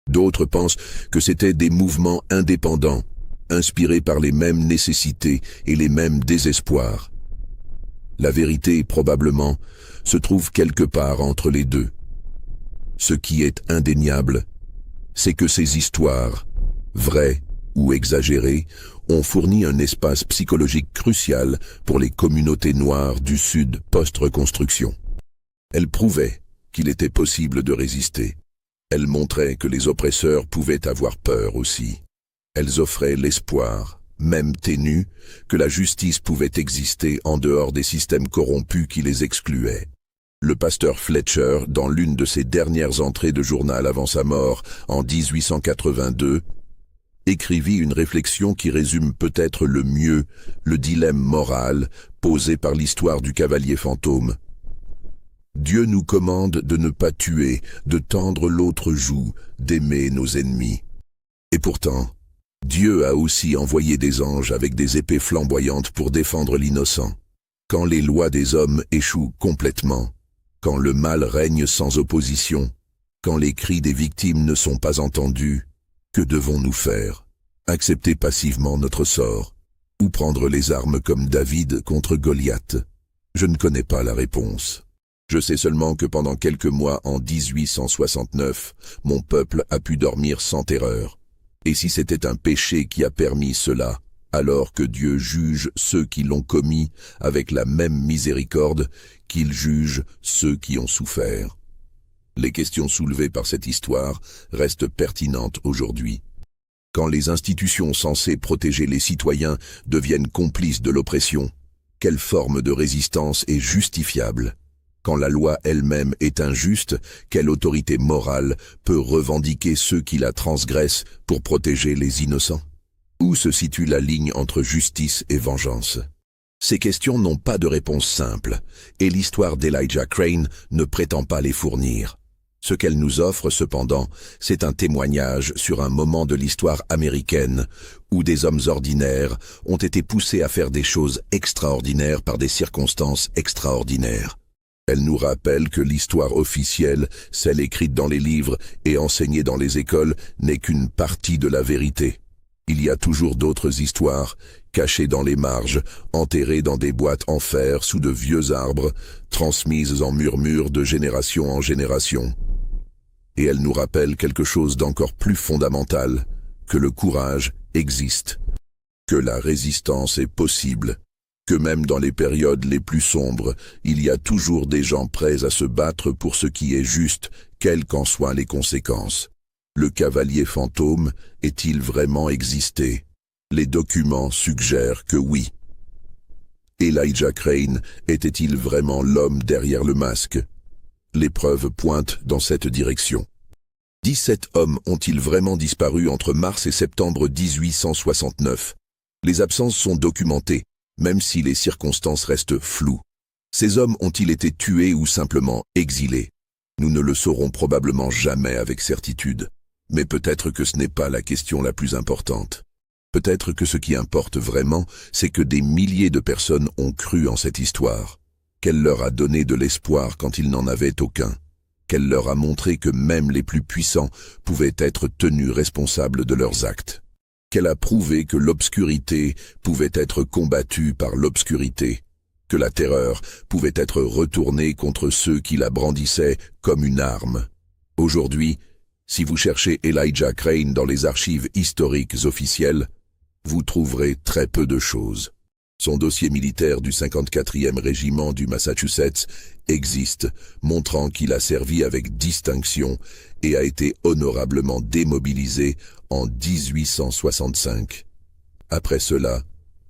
D'autres pensent que c'étaient des mouvements indépendants, inspirés par les mêmes nécessités et les mêmes désespoirs. La vérité, probablement, se trouve quelque part entre les deux. Ce qui est indéniable, c'est que ces histoires, vraies ou exagérées, ont fourni un espace psychologique crucial pour les communautés noires du Sud post-reconstruction. Elles prouvaient qu'il était possible de résister. Elles montraient que les oppresseurs pouvaient avoir peur aussi. Elles offraient l'espoir, même ténu, que la justice pouvait exister en dehors des systèmes corrompus qui les excluaient. Le pasteur Fletcher, dans l'une de ses dernières entrées de journal avant sa mort, en 1882, écrivit une réflexion qui résume peut-être le mieux le dilemme moral posé par l'histoire du cavalier fantôme. Dieu nous commande de ne pas tuer, de tendre l'autre joue, d'aimer nos ennemis. Et pourtant, Dieu a aussi envoyé des anges avec des épées flamboyantes pour défendre l'innocent. Quand les lois des hommes échouent complètement, quand le mal règne sans opposition, quand les cris des victimes ne sont pas entendus, que devons-nous faire? Accepter passivement notre sort? Ou prendre les armes comme David contre Goliath? Je ne connais pas la réponse. Je sais seulement que pendant quelques mois en 1869, mon peuple a pu dormir sans terreur. Et si c'était un péché qui a permis cela, alors que Dieu juge ceux qui l'ont commis avec la même miséricorde qu'il juge ceux qui ont souffert. Les questions soulevées par cette histoire restent pertinentes aujourd'hui. Quand les institutions censées protéger les citoyens deviennent complices de l'oppression, quelle forme de résistance est justifiable? Quand la loi elle-même est injuste, quelle autorité morale peut revendiquer ceux qui la transgressent pour protéger les innocents? Où se situe la ligne entre justice et vengeance? Ces questions n'ont pas de réponse simple, et l'histoire d'Elijah Crane ne prétend pas les fournir. Ce qu'elle nous offre, cependant, c'est un témoignage sur un moment de l'histoire américaine où des hommes ordinaires ont été poussés à faire des choses extraordinaires par des circonstances extraordinaires. Elle nous rappelle que l'histoire officielle, celle écrite dans les livres et enseignée dans les écoles, n'est qu'une partie de la vérité. Il y a toujours d'autres histoires, cachées dans les marges, enterrées dans des boîtes en fer sous de vieux arbres, transmises en murmures de génération en génération. Et elles nous rappellent quelque chose d'encore plus fondamental, que le courage existe, que la résistance est possible, que même dans les périodes les plus sombres, il y a toujours des gens prêts à se battre pour ce qui est juste, quelles qu'en soient les conséquences. Le cavalier fantôme est-il vraiment existé? Les documents suggèrent que oui. Elijah Crane était-il vraiment l'homme derrière le masque? Les preuves pointent dans cette direction. 17 hommes ont-ils vraiment disparu entre mars et septembre 1869? Les absences sont documentées, même si les circonstances restent floues. Ces hommes ont-ils été tués ou simplement exilés? Nous ne le saurons probablement jamais avec certitude. Mais peut-être que ce n'est pas la question la plus importante. Peut-être que ce qui importe vraiment, c'est que des milliers de personnes ont cru en cette histoire, qu'elle leur a donné de l'espoir quand ils n'en avaient aucun, qu'elle leur a montré que même les plus puissants pouvaient être tenus responsables de leurs actes, qu'elle a prouvé que l'obscurité pouvait être combattue par l'obscurité, que la terreur pouvait être retournée contre ceux qui la brandissaient comme une arme. Aujourd'hui, si vous cherchez Elijah Crane dans les archives historiques officielles, vous trouverez très peu de choses. Son dossier militaire du 54e régiment du Massachusetts existe, montrant qu'il a servi avec distinction et a été honorablement démobilisé en 1865. Après cela,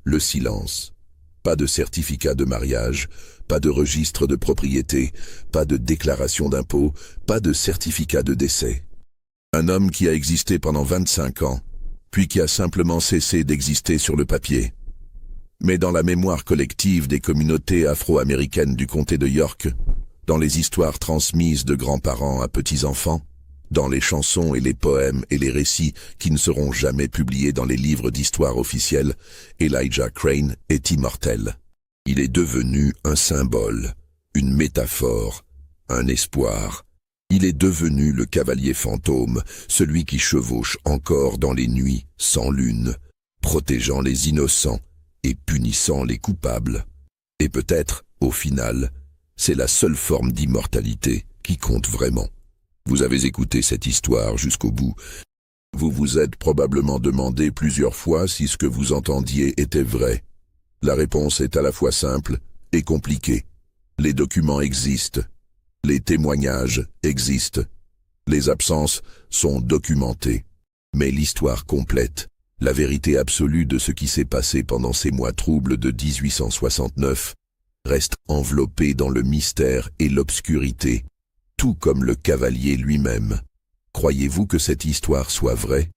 le silence. Pas de certificat de mariage, pas de registre de propriété, pas de déclaration d'impôt, pas de certificat de décès. Un homme qui a existé pendant 25 ans, puis qui a simplement cessé d'exister sur le papier. Mais dans la mémoire collective des communautés afro-américaines du comté de York, dans les histoires transmises de grands-parents à petits-enfants, dans les chansons et les poèmes et les récits qui ne seront jamais publiés dans les livres d'histoire officiels, Elijah Crane est immortel. Il est devenu un symbole, une métaphore, un espoir. Il est devenu le cavalier fantôme, celui qui chevauche encore dans les nuits sans lune, protégeant les innocents et punissant les coupables. Et peut-être, au final, c'est la seule forme d'immortalité qui compte vraiment. Vous avez écouté cette histoire jusqu'au bout. Vous vous êtes probablement demandé plusieurs fois si ce que vous entendiez était vrai. La réponse est à la fois simple et compliquée. Les documents existent. Les témoignages existent. Les absences sont documentées. Mais l'histoire complète, la vérité absolue de ce qui s'est passé pendant ces mois troubles de 1869, reste enveloppée dans le mystère et l'obscurité, tout comme le cavalier lui-même. Croyez-vous que cette histoire soit vraie?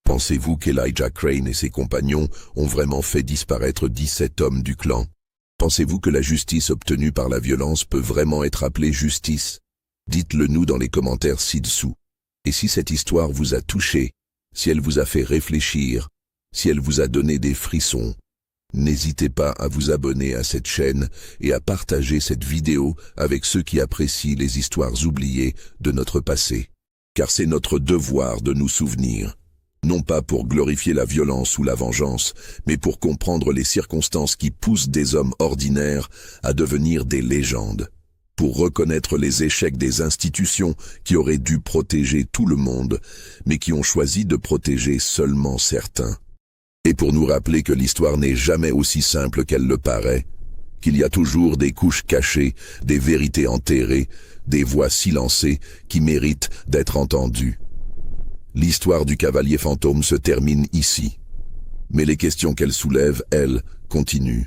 Pensez-vous qu'Elijah Crane et ses compagnons ont vraiment fait disparaître 17 hommes du clan? Pensez-vous que la justice obtenue par la violence peut vraiment être appelée justice? Dites-le nous dans les commentaires ci-dessous. Et si cette histoire vous a touché, si elle vous a fait réfléchir, si elle vous a donné des frissons, n'hésitez pas à vous abonner à cette chaîne et à partager cette vidéo avec ceux qui apprécient les histoires oubliées de notre passé. Car c'est notre devoir de nous souvenir. Non pas pour glorifier la violence ou la vengeance, mais pour comprendre les circonstances qui poussent des hommes ordinaires à devenir des légendes, pour reconnaître les échecs des institutions qui auraient dû protéger tout le monde, mais qui ont choisi de protéger seulement certains. Et pour nous rappeler que l'histoire n'est jamais aussi simple qu'elle le paraît, qu'il y a toujours des couches cachées, des vérités enterrées, des voix silencées qui méritent d'être entendues. L'histoire du cavalier fantôme se termine ici. Mais les questions qu'elle soulève, elles, continuent.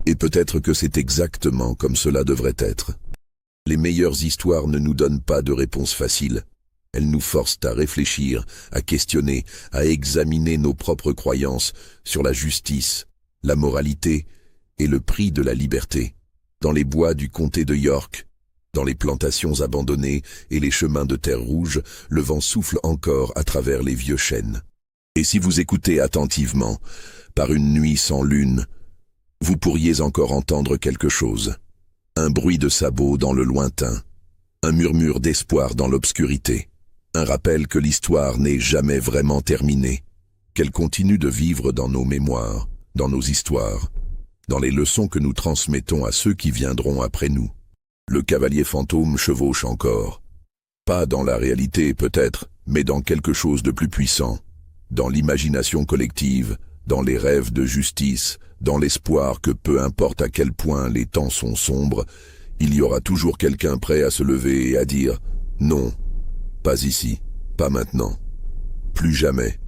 Et peut-être que c'est exactement comme cela devrait être. Les meilleures histoires ne nous donnent pas de réponse facile. Elles nous forcent à réfléchir, à questionner, à examiner nos propres croyances sur la justice, la moralité et le prix de la liberté. Dans les bois du comté de York, dans les plantations abandonnées et les chemins de terre rouge, le vent souffle encore à travers les vieux chênes. Et si vous écoutez attentivement, par une nuit sans lune, vous pourriez encore entendre quelque chose. Un bruit de sabots dans le lointain, un murmure d'espoir dans l'obscurité, un rappel que l'histoire n'est jamais vraiment terminée. qu'elle continue de vivre dans nos mémoires, dans nos histoires, dans les leçons que nous transmettons à ceux qui viendront après nous. Le cavalier fantôme chevauche encore. Pas dans la réalité peut-être, mais dans quelque chose de plus puissant, dans l'imagination collective, dans les rêves de justice, dans l'espoir que peu importe à quel point les temps sont sombres, il y aura toujours quelqu'un prêt à se lever et à dire « Non, pas ici, pas maintenant, plus jamais ».